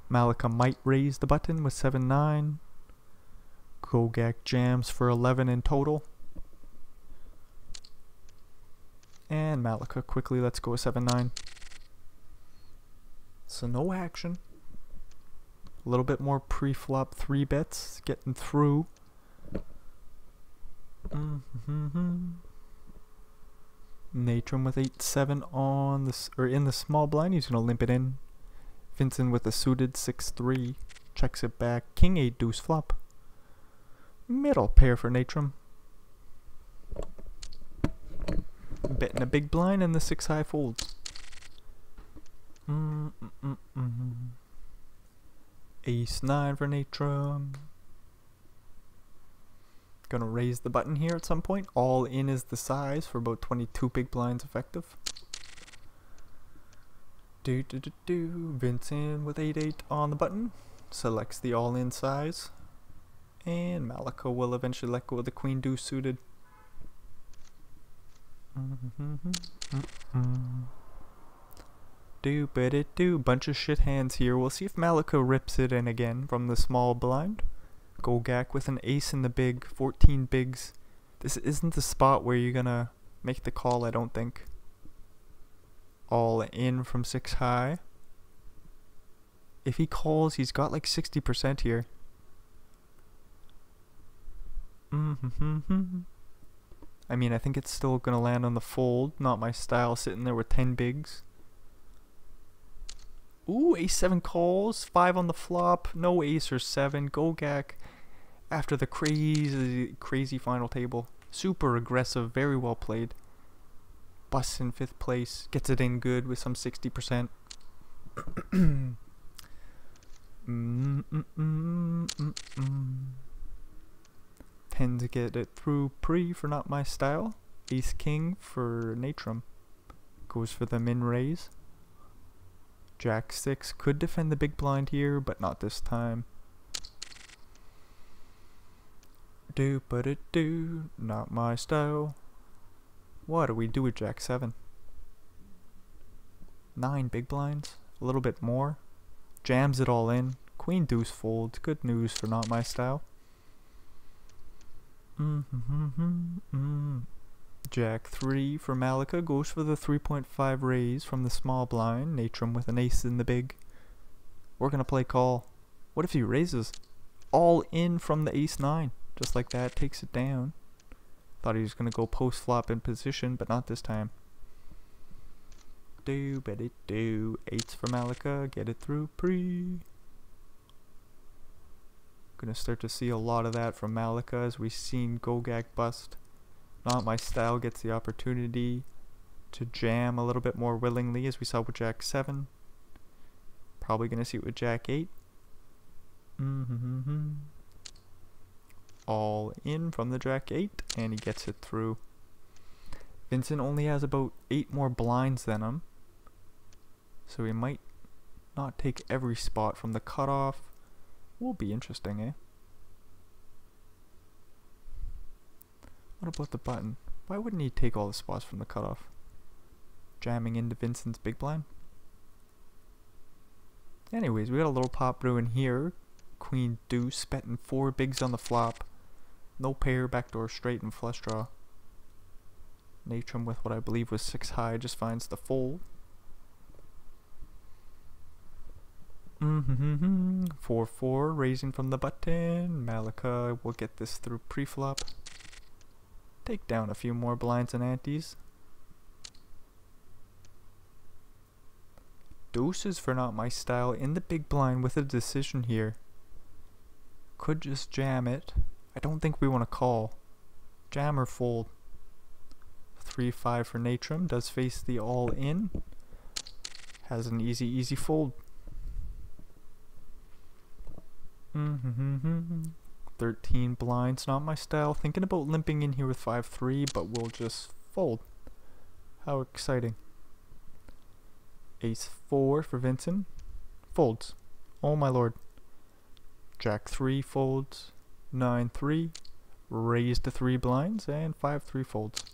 Malika might raise the button with 7-9. Gogak jams for 11 in total. And Malika quickly lets go 7-9. So no action. A little bit more pre-flop 3 bets getting through. Natron with 8-7 on this, or in the small blind. He's gonna limp it in. Vincent with a suited 6-3 checks it back. King 8 deuce flop. Middle pair for Natron. Betting a big blind and the 6 high folds. Ace 9 for Natron. Gonna raise the button here at some point. All in is the size for about 22 big blinds effective. Vincent with 8-8 on the button. Selects the all in size. And Malika will eventually let go of the queen deuce suited. Bunch of shit hands here. We'll see if Malika rips it in again from the small blind. Gogak with an ace in the big, 14 bigs. This isn't the spot where you're gonna make the call, I don't think. All in from 6 high. If he calls, he's got like 60% here. I mean, I think it's still gonna land on the fold. Not my style, sitting there with 10 bigs. Ooh, ace 7 calls, 5 on the flop, no ace or 7. Gogak, after the crazy final table. Super aggressive, very well played. Busts in 5th place, gets it in good with some 60%. Tend to get it through pre for not my style. Ace king for Natron. Goes for the min raise. Jack 6 could defend the big blind here, but not this time. Not my style. What do we do with Jack 7? 9 big blinds, a little bit more. Jams it all in. Queen deuce folds, good news for not my style. Jack 3 for Malika goes for the 3.5 raise from the small blind. Natron with an ace in the big. We're gonna play call. What if he raises? All in from the ace 9. Just like that, takes it down. Thought he was gonna go post flop in position, but not this time. Eights for Malika, get it through pre. Gonna start to see a lot of that from Malika as we've seen Gogak bust. Not my style gets the opportunity to jam a little bit more willingly, as we saw with Jack 7. Probably gonna see it with Jack 8. All in from the Jack 8, and he gets it through. Vincent only has about 8 more blinds than him, so he might not take every spot from the cutoff. Will be interesting, eh? What about the button? Why wouldn't he take all the spots from the cutoff? Jamming into Vincent's big blind. Anyways, we got a little pop brew in here. Queen deuce, betting 4 bigs on the flop. No pair, backdoor straight, and flush draw. Natron with what I believe was 6 high just finds the fold. 4-4, raising from the button. Malika will get this through pre-flop. Take down a few more blinds and antes. Deuces for not my style in the big blind with a decision here. Could just jam it. I don't think we want to call. Jam or fold. 3-5 for Natron. Does face the all in. Has an easy fold. 13 blinds, not my style. Thinking about limping in here with 5-3, but we'll just fold. How exciting. Ace 4 for Vincent. Folds. Oh my lord. Jack 3 folds. 9-3. Raise to 3 blinds, and 5-3 folds.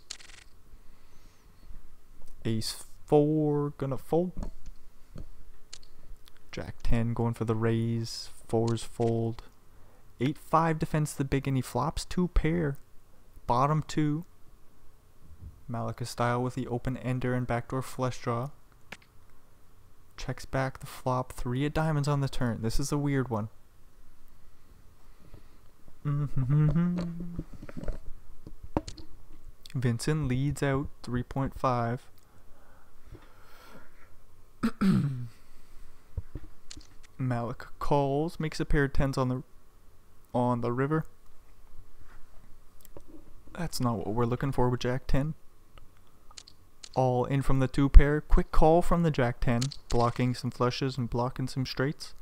Ace 4 gonna fold. Jack 10 going for the raise. 4s fold. 8-5 defends the big, and he flops 2 pair. Bottom 2. Malika style with the open ender and backdoor flush draw. Checks back the flop. 3 of diamonds on the turn. This is a weird one. Vincent leads out 3.5. Malika calls, makes a pair of 10s on the river. That's not what we're looking for with Jack 10. All in from the 2 pair. Quick call from the Jack 10, blocking some flushes and blocking some straights.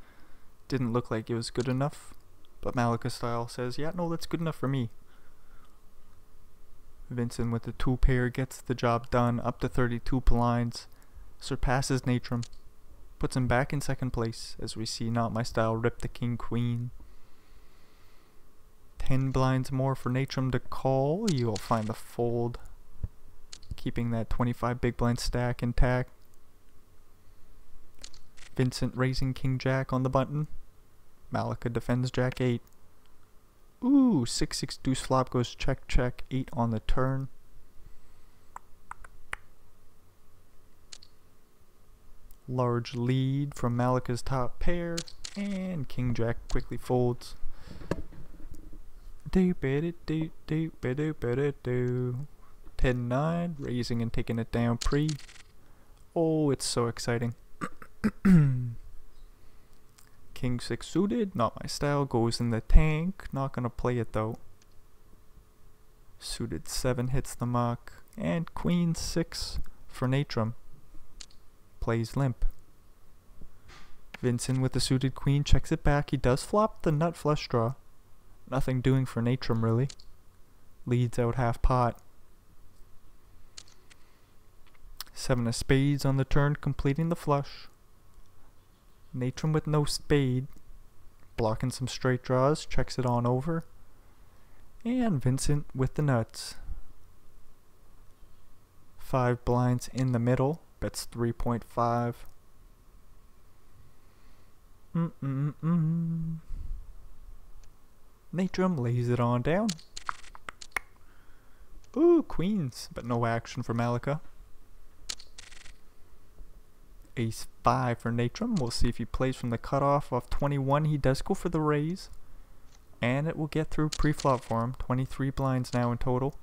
Didn't look like it was good enough, but Malika style says, yeah, no, that's good enough for me. Vincent with the 2 pair gets the job done, up to 32 blinds, surpasses Natrum, puts him back in second place as we see Not My Style rip the king queen. 10 blinds more for Natrum to call. You'll find the fold, keeping that 25 big blind stack intact. Vincent raising king jack on the button. Malika defends Jack 8. Ooh, 6-6 deuce flop goes check check, 8 on the turn. Large lead from Malika's top pair, and king jack quickly folds. 10-9, raising and taking it down pre. Oh, it's so exciting. King 6 suited, Not My Style, goes in the tank. Not gonna play it though. Suited 7 hits the muck, and Queen 6 for Natrum. Plays limp. Vincent with the suited queen checks it back. He does flop the nut flush draw. Nothing doing for Natrum really. Leads out half pot. 7 of spades on the turn, completing the flush. Natrum with no spade, blocking some straight draws, checks it on over. And Vincent with the nuts. 5 blinds in the middle, bets 3.5. Natrum lays it on down. Ooh, queens, but no action for Malika. Ace 5 for Natrum. We'll see if he plays from the cutoff of 21. He does go for the raise, and it will get through pre-flop for him. 23 blinds now in total.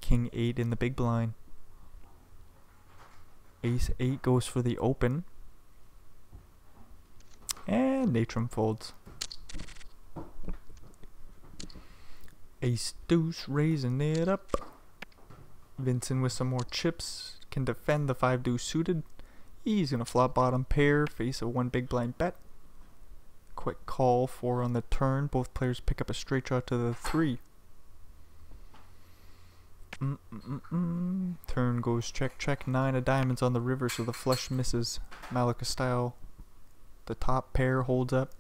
King 8 in the big blind. Ace 8 goes for the open, and Natrum folds. Ace deuce raising it up. Vincent with some more chips can defend the 5 deuce suited. He's gonna flop bottom pair, face a 1 big blind bet. Quick call, 4 on the turn. Both players pick up a straight draw to the 3. Turn goes check check, 9 of diamonds on the river, so the flush misses. Malika style, the top pair holds up.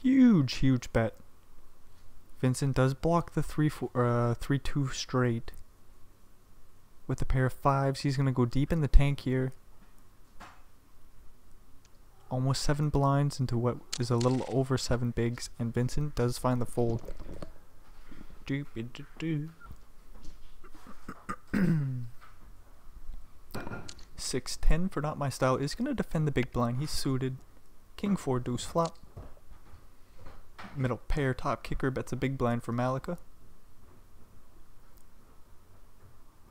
Huge bet. Vincent does block the 3-2 straight. With a pair of 5s, he's gonna go deep in the tank here. Almost 7 blinds into what is a little over 7 bigs, and Vincent does find the fold. 6-10 for Not My Style is gonna defend the big blind. He's suited. King 4 deuce flop. Middle pair top kicker bets a big blind for Malika.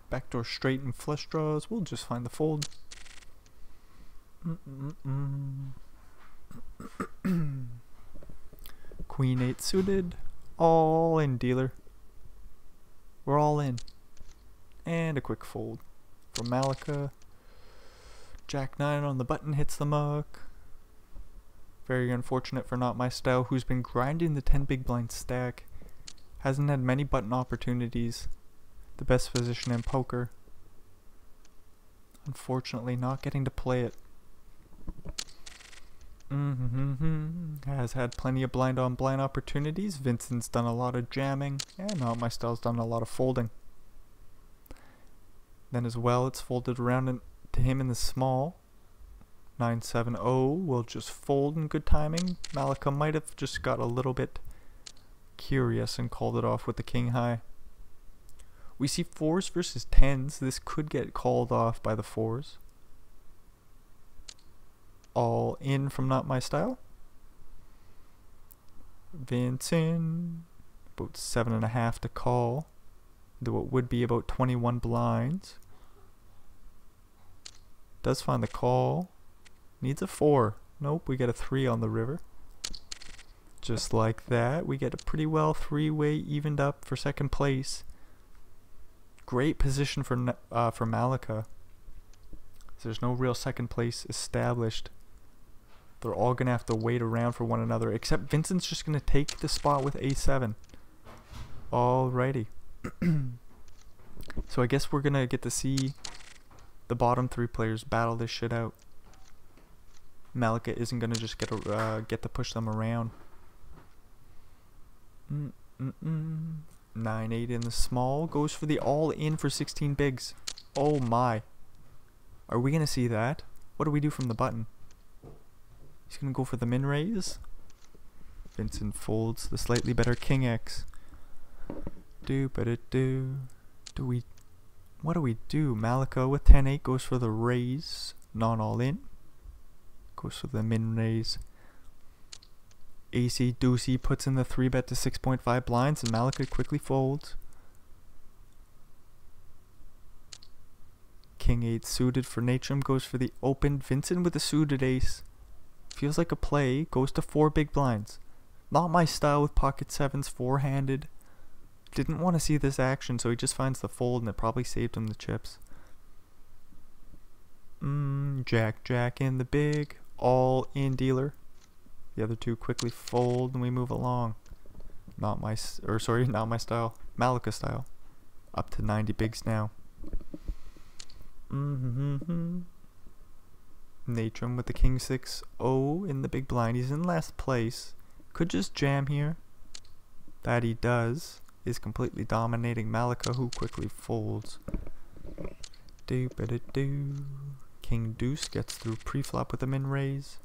Backdoor straight and flush draws. We'll just find the fold. Queen 8 suited. All in, dealer. We're all in. And a quick fold from Malika. Jack 9 on the button hits the muck. Very unfortunate for Not My Style, who's been grinding the 10 big blind stack. Hasn't had many button opportunities. The best position in poker. Unfortunately, not getting to play it. Has had plenty of blind on blind opportunities. Vincent's done a lot of jamming. And Not My Style's done a lot of folding. Then as well, it's folded around to him in the small. 9-7-0 will just fold in good timing. Malika might have just got a little bit curious and called it off with the king high. We see 4s versus 10s. This could get called off by the 4s. All in from Not My Style. Vincent, about 7.5 to call. Though it would be about 21 blinds. Does find the call. Needs a 4. Nope, we get a 3 on the river. Just like that, we get a pretty well 3-way evened up for second place. Great position for Malika. There's no real second place established. They're all gonna have to wait around for one another, except Vincent's just gonna take the spot with A7. Alrighty. So I guess we're gonna get to see the bottom 3 players battle this shit out. Malika isn't gonna just get to push them around. 9-8 in the small goes for the all in for 16 bigs. Oh my! Are we gonna see that? What do we do from the button? He's gonna go for the min raise. Vincent folds the slightly better king X. What do we do? Malika with 10-8 goes for the raise. Non all in. Goes for the min raise. AC Deucey puts in the 3-bet to 6.5 blinds and Malika quickly folds. King 8 suited for Natrum goes for the open. Vincent with a suited ace. Feels like a play. Goes to 4 big blinds. Not My Style with pocket 7s, 4-handed. Didn't want to see this action, so he just finds the fold and it probably saved him the chips. Jack in the big. All in dealer. The other 2 quickly fold and we move along. Not My Style. Malika Style. Up to 90 bigs now. Natrum with the king 6-0 in the big blind. He's in last place. Could just jam here. That he does. Is completely dominating Malika, who quickly folds. King Deuce gets through pre-flop with a min raise.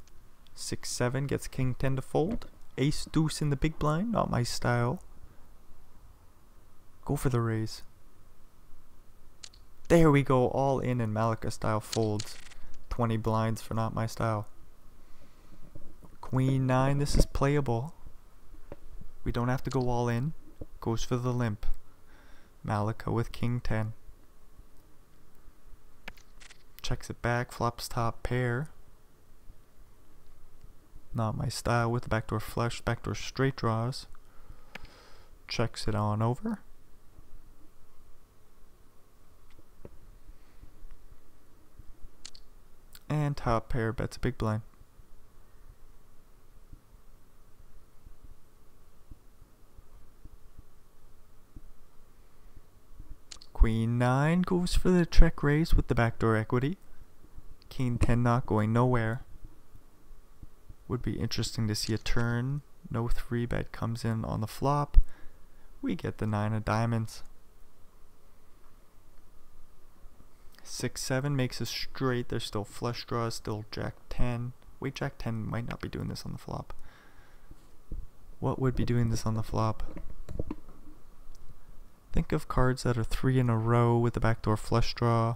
6-7 gets king 10 to fold. Ace Deuce in the big blind. Not My Style. Go for the raise. There we go. All in and Malika Style folds. 20 blinds for Not My Style. Queen 9. This is playable. We don't have to go all in. Goes for the limp. Malika with king 10. Checks it back. Flops top pair. Not My Style with the backdoor flush. Backdoor straight draws. Checks it on over. And top pair bets a big blind. Queen 9 goes for the check raise with the backdoor equity. King 10 not going nowhere. Would be interesting to see a turn. No 3-bet comes in on the flop. We get the 9 of diamonds. 6-7 makes a straight. There's still flush draws, still Jack 10. Wait, Jack 10 might not be doing this on the flop. What would be doing this on the flop? Think of cards that are 3 in a row with the backdoor flush draw.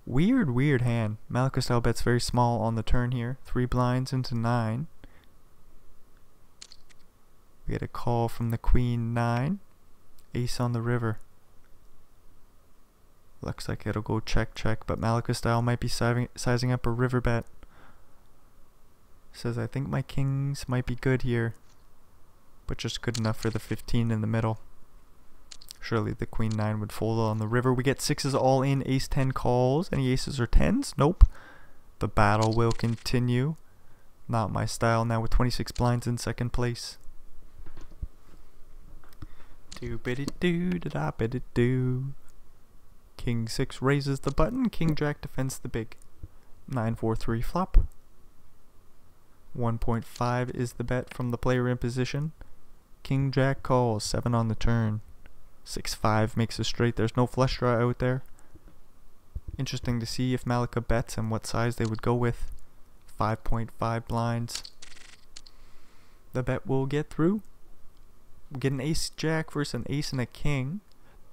Weird hand. Malika Style bets very small on the turn here. 3 blinds into 9. We get a call from the Queen 9. Ace on the river. Looks like it'll go check, but Malika Style might be sizing up a river bet. Says, I think my kings might be good here. but just good enough for the 15 in the middle. Surely the queen 9 would fold on the river. We get 6s all in. Ace 10 calls. Any aces or 10s? Nope. The battle will continue. Not my style now with 26 blinds in second place. Do-biddy-do-da-da-biddy-do. King 6 raises the button. King Jack defends the big. 9-4-3 flop. 1.5 is the bet from the player in position. King Jack calls. 7 on the turn. 6-5 makes a straight. There's no flush draw out there. Interesting to see if Malika bets and what size they would go with. 5.5 blinds. The bet will get through. We get an ace jack versus an ace and a king.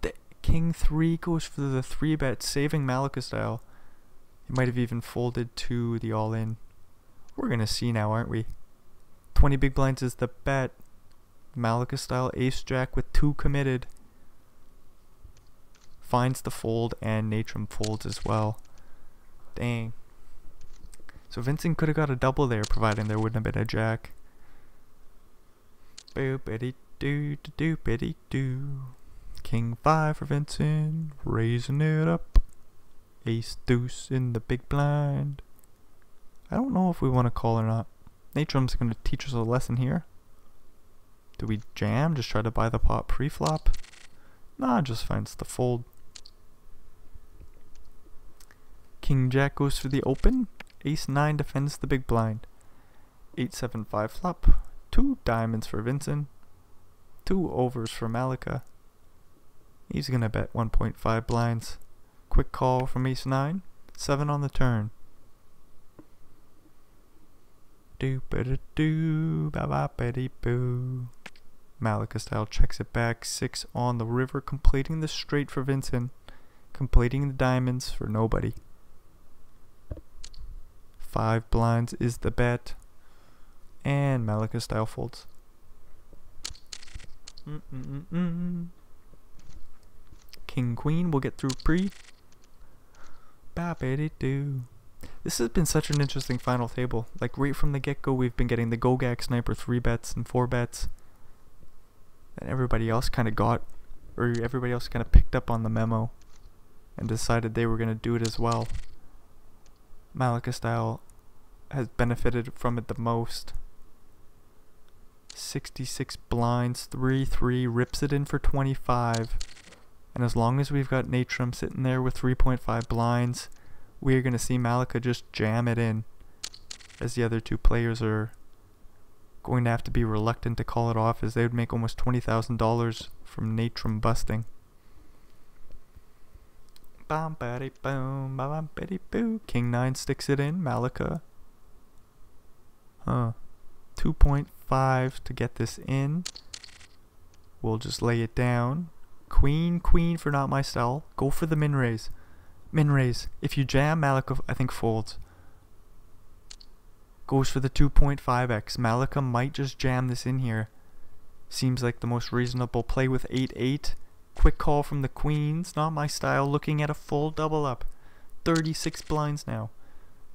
The king 3 goes for the 3 bet, saving Malika style. He might have even folded to the all in. We're gonna see now, aren't we? 20 big blinds is the bet. Malika style ace jack with 2 committed. Finds the fold and Natrum folds as well. Dang. So Vincent could have got a double there, providing there wouldn't have been a jack. Boop-a-dee-doo-doo-doo-biddy-doo. King 5 for Vincent, raising it up. Ace deuce in the big blind. I don't know if we want to call or not. Natrum's going to teach us a lesson here. Do we jam? Just try to buy the pot pre-flop? Nah, just finds the fold. King Jack goes for the open. Ace 9 defends the big blind. 8-7-5 flop. 2 diamonds for Vincent. 2 overs for Malika. He's gonna bet 1.5 blinds. Quick call from Ace 9. 7 on the turn. Do-ba-da-do, ba-ba-ba-dee-boo. Malika style checks it back. 6 on the river, completing the straight for Vincent. Completing the diamonds for nobody. 5 blinds is the bet. And Malika style folds. King Queen will get through pre. Ba-ba-dee-doo. This has been such an interesting final table. Like right from the get-go, we've been getting the Gogak Sniper 3 bets and 4 bets. And everybody else kind of picked up on the memo and decided they were going to do it as well. Malika style has benefited from it the most. 66 blinds, 3-3, rips it in for 25. And as long as we've got Natrum sitting there with 3.5 blinds, we're going to see Malika just jam it in, as the other 2 players are going to have to be reluctant to call it off, as they would make almost $20,000 from Natrum busting. Bam baddy boom, bam baddy boo. King 9 sticks it in. Malika. 2.5 to get this in. We'll just lay it down. Queen for not my style. Go for the min raise. Min raise. If you jam, Malika I think folds. Goes for the 2.5x. Malika might just jam this in here. Seems like the most reasonable play with 8-8. Quick call from the queens. Not my style. Looking at a full double up. 36 blinds now.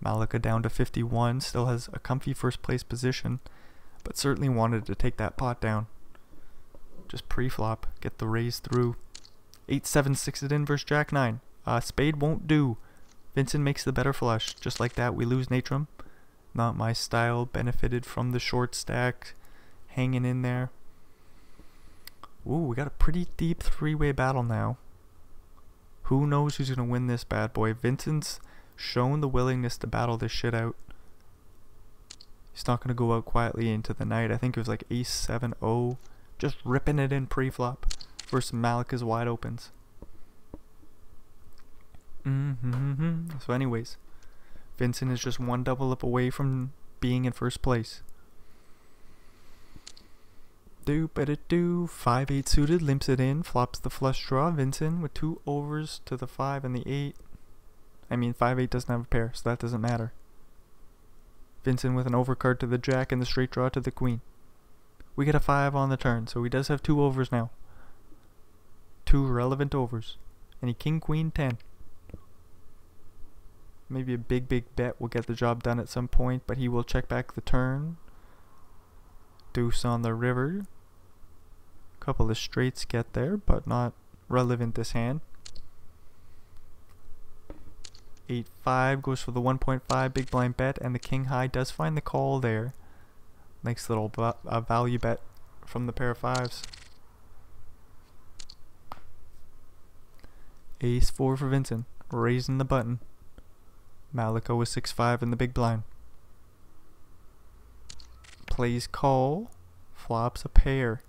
Malika down to 51. Still has a comfy first place position, but certainly wanted to take that pot down. Just pre-flop. Get the raise through. 8-7-6 it in versus Jack 9. Spade won't do. Vincent makes the better flush. Just like that, we lose Natrum. Not my style. Benefited from the short stack. Hanging in there. Ooh, we got a pretty deep 3-way battle now. Who knows who's going to win this bad boy? Vincent's shown the willingness to battle this shit out. He's not going to go out quietly into the night. I think it was like Ace 7-0. Just ripping it in pre-flop versus Malika's wide opens. So anyways, Vincent is just 1 double up away from being in first place. Do-ba-da-do. 5-8 suited, limps it in, flops the flush draw. Vincent with 2 overs to the 5 and the 8. I mean, 5-8 doesn't have a pair, so that doesn't matter. Vincent with an overcard to the jack and the straight draw to the queen. We get a 5 on the turn, so he does have 2 overs now. 2 relevant overs. And he king queen 10. Maybe a big bet will get the job done at some point, but he will check back the turn. Deuce on the river. Couple of straights get there, but not relevant this hand. 8-5 goes for the 1.5 big blind bet, and the king high does find the call there. Nice little value bet from the pair of fives. Ace 4 for Vincent, raising the button. Malika with 6-5 in the big blind. Plays call, flops a pair.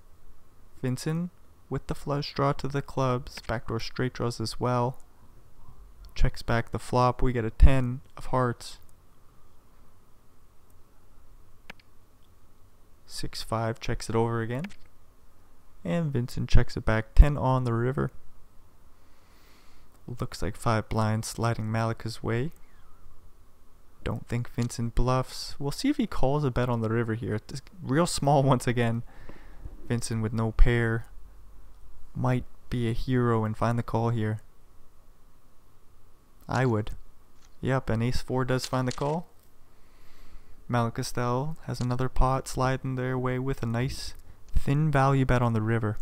Vincent with the flush draw to the clubs, backdoor straight draws as well. Checks back the flop, we get a 10 of hearts. 6-5 checks it over again. And Vincent checks it back, 10 on the river. Looks like 5 blinds sliding Malika's way. Don't think Vincent bluffs. We'll see if he calls a bet on the river here. It's real small once again. Vincent with no pair might be a hero and find the call here. I would. Yep, and ace 4 does find the call. Malika style has another pot sliding their way with a nice thin value bet on the river.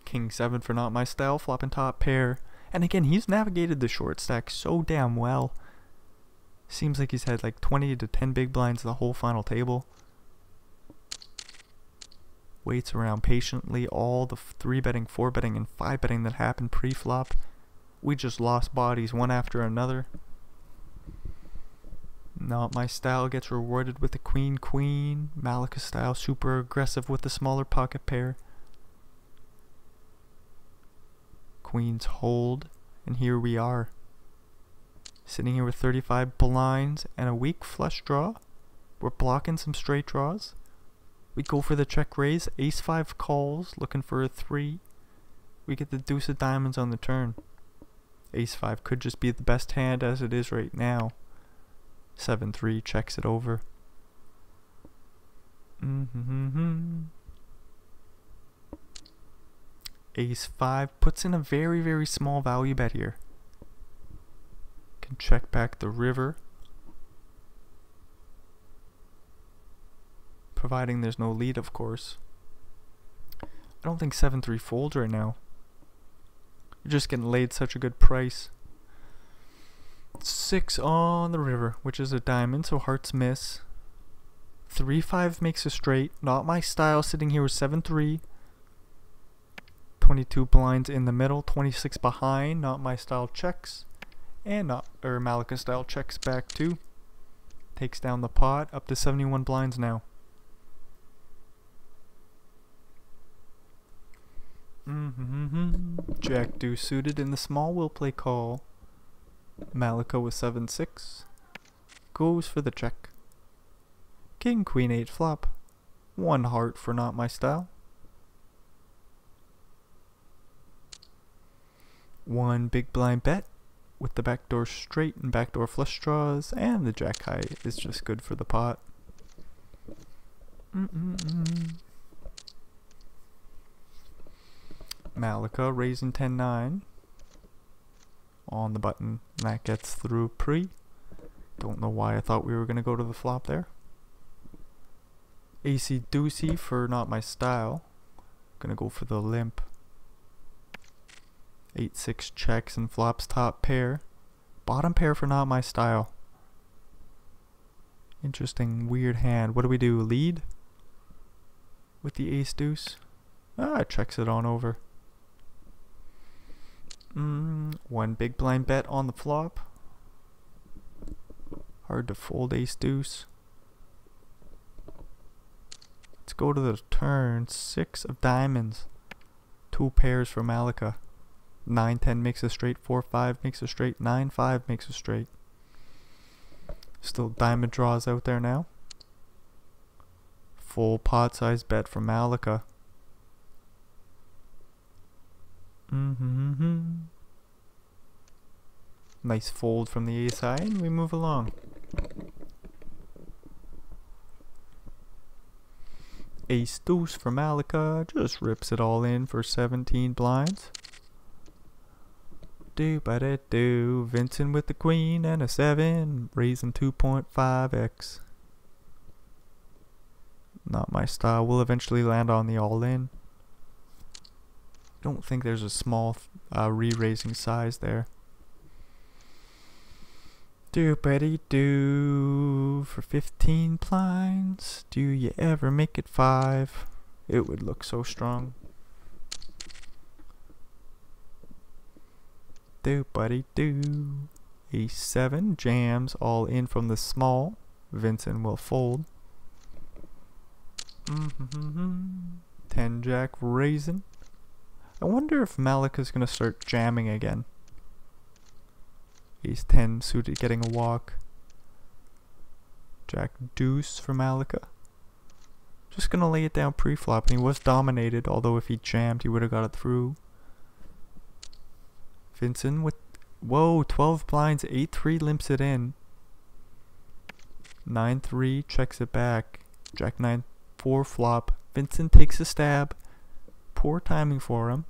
King 7 for not my style, flopping top pair. And again, he's navigated the short stack so damn well. Seems like he's had like 20 to 10 big blinds the whole final table. Waits around patiently. All the 3-betting, 4-betting, and 5-betting that happened pre-flop. We just lost bodies one after another. Not my style gets rewarded with the queen. Malika style super aggressive with the smaller pocket pair. Queens hold, and here we are, sitting here with 35 blinds and a weak flush draw. We're blocking some straight draws. We go for the check raise. Ace 5 calls, looking for a 3. We get the deuce of diamonds on the turn. Ace 5 could just be the best hand as it is right now. 7-3 checks it over. Ace 5 puts in a very, very small value bet here. Can check back the river, providing there's no lead, of course. I don't think 7-3 folds right now. You're just getting laid such a good price. 6 on the river, which is a diamond, so hearts miss. 3-5 makes a straight. Not my style, sitting here with 7-3. 22 blinds in the middle, 26 behind. Not my style checks, and Malika style checks back too. Takes down the pot, up to 71 blinds now. Jack deuce suited in the small will play call. Malika with 7-6 goes for the check. King queen 8 flop. 1 heart for not my style. 1 big blind bet with the backdoor straight and backdoor flush draws, and the jack high is just good for the pot. Malika raising 10-9 on the button. That gets through pre. Don't know why I thought we were going to go to the flop there. AC deucey for not my style. Gonna go for the limp. 8-6 checks and flops top pair. Bottom pair for not my style. Interesting, weird hand. What do we do? Lead? With the ace deuce? It checks it on over. 1 big blind bet on the flop. Hard to fold ace deuce. Let's go to the turn. 6 of diamonds. 2 pairs for Malika. 9-10 makes a straight. 4-5 makes a straight. 9-5 makes a straight. Still diamond draws out there now. Full pot size bet from Malika. Nice fold from the ace high, and we move along. Ace deuce for Malika, just rips it all in for 17 blinds. Do-ba-da-do, Vincent with the queen and a 7, raising 2.5x. Not my style. We'll eventually land on the all-in. Don't think there's a small re-raising size there. Doopity-doo for 15 blinds. Do you ever make it 5? It would look so strong. Doopity-doo. A7 jams all in from the small. Vincent will fold. 10 jack raising. I wonder if Malika's gonna start jamming again. Ace 10 suited getting a walk. Jack deuce for Malika. Just gonna lay it down pre-flop, and he was dominated, although if he jammed he would have got it through. Vincent with, whoa, 12 blinds, 8-3 limps it in. 9-3 checks it back. Jack 9-4 flop. Vincent takes a stab. Poor timing for him.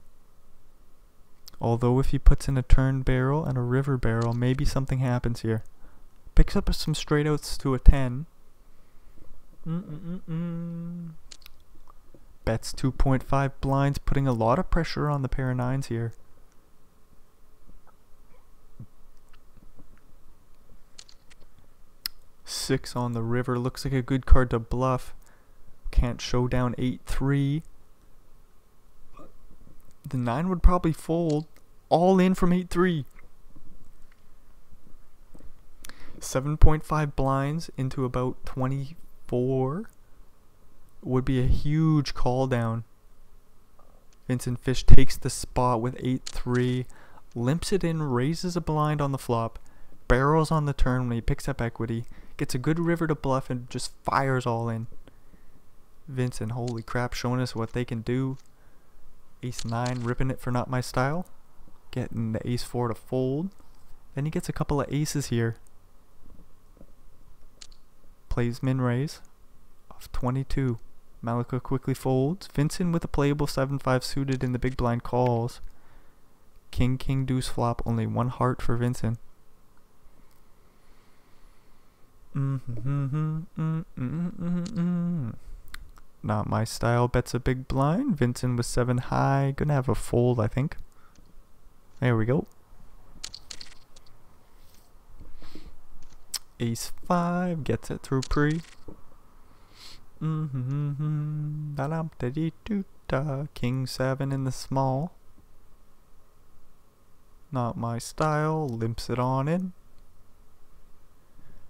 Although if he puts in a turn barrel and a river barrel, maybe something happens here. Picks up some straight outs to a 10. Bets 2.5 blinds, putting a lot of pressure on the pair of 9s here. Six on the river, looks like a good card to bluff. Can't show down 8-3. The 9 would probably fold. All in from 8-3. 7.5 blinds into about 24 would be a huge call down. Vincent Fish takes the spot with 8-3. Limps it in, raises a blind on the flop. Barrels on the turn when he picks up equity. Gets a good river to bluff and just fires all in. Vincent, holy crap, showing us what they can do. Ace 9, ripping it for not my style. Getting the ace 4 to fold. Then he gets a couple of aces here. Plays min raise of 22. Malika quickly folds. Vincent with a playable 7-5 suited in the big blind calls. King, king, deuce flop. Only one heart for Vincent. Not my style. Bets a big blind. Vincent with 7 high. Gonna have a fold, I think. There we go. Ace 5 gets it through pre. King 7 in the small. Not my style. Limps it on in.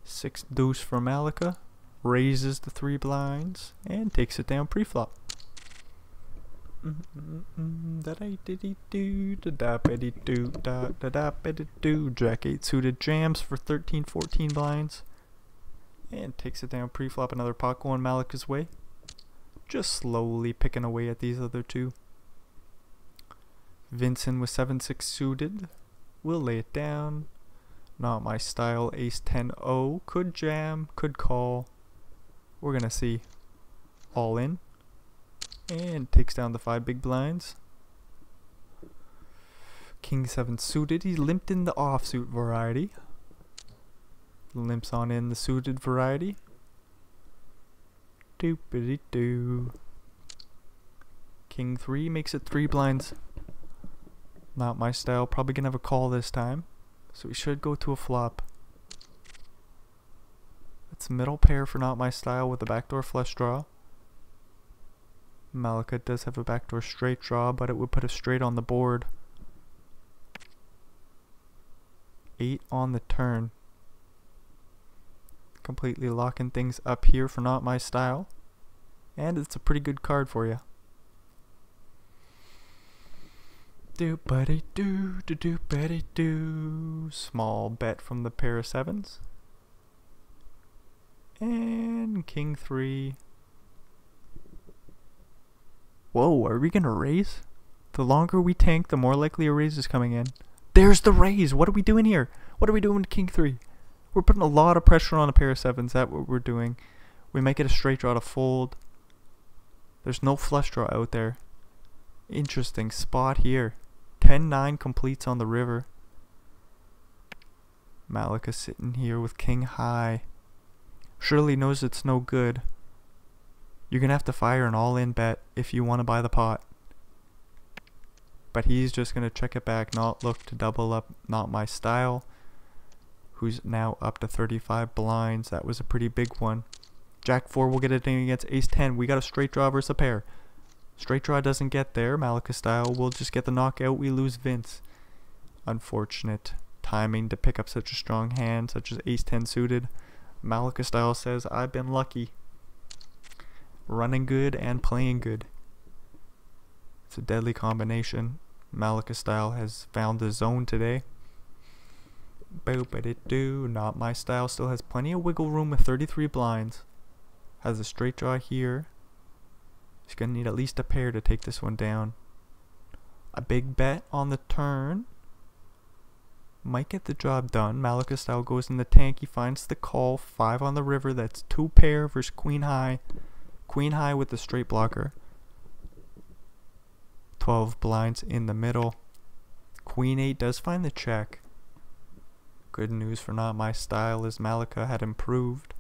6 deuce for Malika. Raises the 3 blinds and takes it down pre-flop. Jack 8 suited jams for 13-14 blinds and takes it down pre-flop. Another pot going Malika's way. Just slowly picking away at these other two. Vincent with 7-6 suited will lay it down. Not my style. Ace 10-0 could jam, could call. We're gonna see. All in. And takes down the 5 big blinds. King 7 suited. He limped in the offsuit variety. Limps on in the suited variety. Doopity doo. King 3 makes it 3 blinds. Not my style. Probably gonna have a call this time. So we should go to a flop. It's middle pair for not my style with a backdoor flush draw. Malika does have a backdoor straight draw, but it would put a straight on the board. 8 on the turn. Completely locking things up here for not my style. And it's a pretty good card for you. Doopity doo, doopity doo. Small bet from the pair of 7s. And King 3. Whoa, are we gonna raise? The longer we tank, the more likely a raise is coming in. There's the raise! What are we doing here? What are we doing to King 3? We're putting a lot of pressure on a pair of 7s. That's what we're doing. We might get a straight draw to fold. There's no flush draw out there. Interesting spot here. 10-9 completes on the river. Malika sitting here with King high. Surely knows it's no good. You're going to have to fire an all-in bet if you want to buy the pot. But he's just going to check it back, not look to double up, not my style. Who's now up to 35 blinds. That was a pretty big one. Jack 4 will get it in against Ace 10. We got a straight draw versus a pair. Straight draw doesn't get there. Malika style will just get the knockout. We lose Vince. Unfortunate timing to pick up such a strong hand, such as Ace 10 suited. Malika style says, I've been lucky. Running good and playing good. It's a deadly combination. Malika style has found the zone today. Boop-a-doo-doo. Not my style. Still has plenty of wiggle room with 33 blinds. Has a straight draw here. He's going to need at least a pair to take this one down. A big bet on the turn. Might get the job done. Malika style goes in the tank. He finds the call. 5 on the river. That's 2 pair versus queen high. Queen high with the straight blocker. 12 blinds in the middle. Queen 8 does find the check. Good news for not my style as Malika had improved.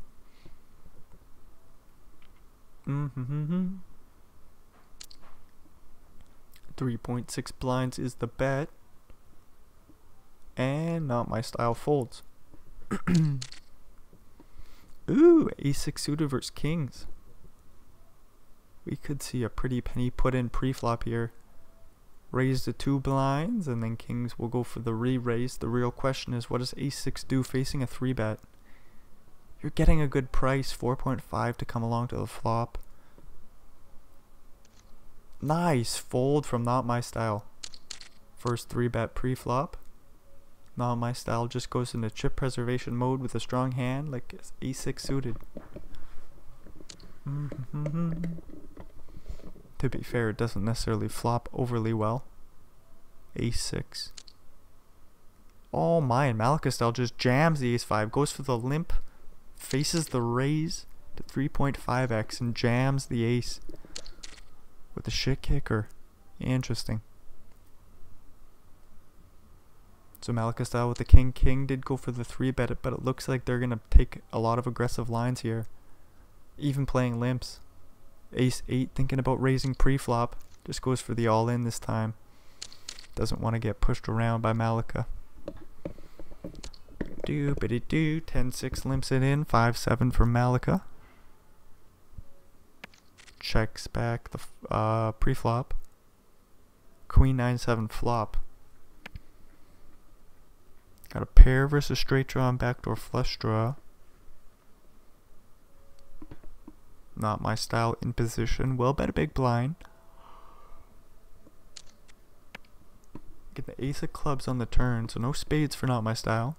3.6 blinds is the bet. And not my style folds. Ooh, Ace-6 suited versus kings. We could see a pretty penny put in pre-flop here. Raise the 2 blinds, and then kings will go for the re-raise. The real question is, what does Ace-6 do facing a 3-bet? You're getting a good price, 4.5 to come along to the flop. Nice, fold from not my style. First 3-bet pre-flop. Not my style just goes into chip preservation mode with a strong hand like Ace-6 suited. To be fair, it doesn't necessarily flop overly well. Ace-6. Oh my, and Malika style just jams the Ace-5, goes for the limp, faces the raise to 3.5x and jams the ace with a shit kicker. Interesting. So Malika style with the king. King did go for the 3-bet, but it looks like they're going to take a lot of aggressive lines here. Even playing limps. Ace-8 thinking about raising pre-flop. Just goes for the all-in this time. Doesn't want to get pushed around by Malika. Doop-a-dee-doo. 10-6 limps it in. 5-7 for Malika. Checks back the pre-flop. Queen 9-7 flop. Got a pair versus straight draw and backdoor flush draw. Not my style in position. Will bet a big blind. Get the ace of clubs on the turn, so no spades for not my style.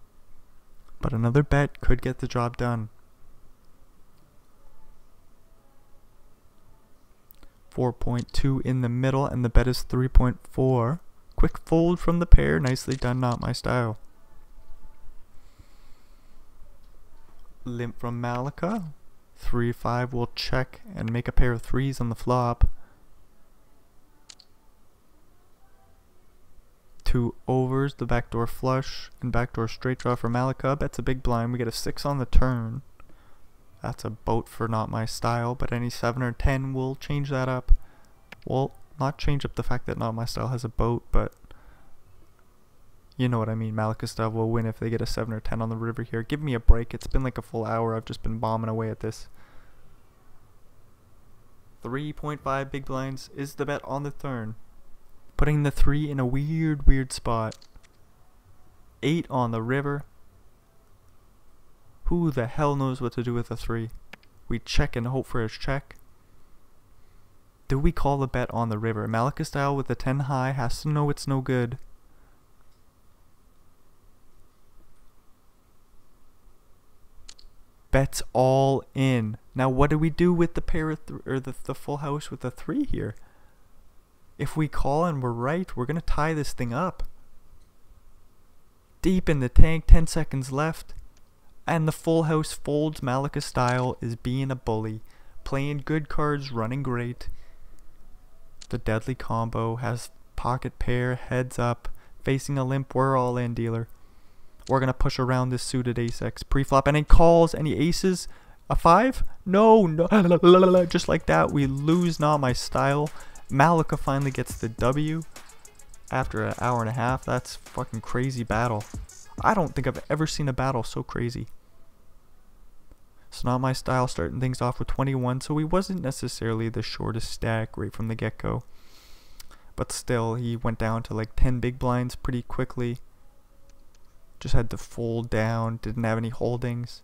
But another bet could get the job done. 4.2 in the middle, and the bet is 3.4. Quick fold from the pair. Nicely done, not my style. Limp from Malika. 3-5 will check and make a pair of 3s on the flop. 2 overs, the backdoor flush and backdoor straight draw for Malika. Bets a big blind. We get a 6 on the turn. That's a boat for not my style, but any 7 or 10 will change that up. Well, not change up the fact that not my style has a boat, but you know what I mean. Malika style will win if they get a 7 or 10 on the river here. Give me a break. It's been like a full hour. I've just been bombing away at this. 3.5 big blinds is the bet on the turn. Putting the 3 in a weird spot. 8 on the river. Who the hell knows what to do with a 3? We check and hope for a check. Do we call the bet on the river? Malika style with the 10 high has to know it's no good. Bets all in. Now what do we do with the pair of or the full house with the 3 here? If we call and we're right, we're going to tie this thing up. Deep in the tank, 10 seconds left. And the full house folds. Malika style is being a bully. Playing good cards, running great. The deadly combo has pocket pair, heads up, facing a limp. We're all in, dealer. We're going to push around this suited ace-x pre-flop, and it calls any aces. A 5? No, no. Just like that, we lose Not My Style. Malika finally gets the W after an hour and a half. That's fucking crazy battle. I don't think I've ever seen a battle so crazy. So Not My Style starting things off with 21, so he wasn't necessarily the shortest stack right from the get-go. But still, he went down to like 10 big blinds pretty quickly. Just had to fold down, didn't have any holdings.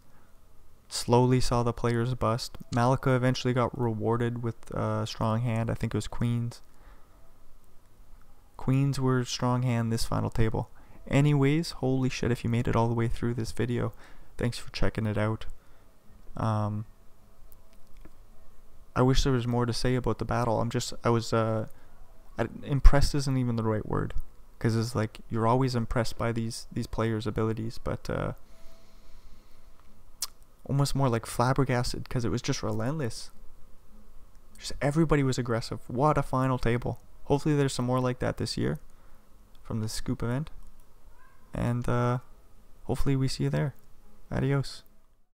Slowly saw the players bust. Malika eventually got rewarded with a strong hand. I think it was queens. Queens were a strong hand this final table. Anyways, holy shit, if you made it all the way through this video, thanks for checking it out. I wish there was more to say about the battle. Impressed isn't even the right word, because it's like you're always impressed by these players' abilities, but almost more like flabbergasted, because it was just relentless. Just everybody was aggressive. What a final table. Hopefully there's some more like that this year from the Scoop event, and hopefully we see you there. Adios.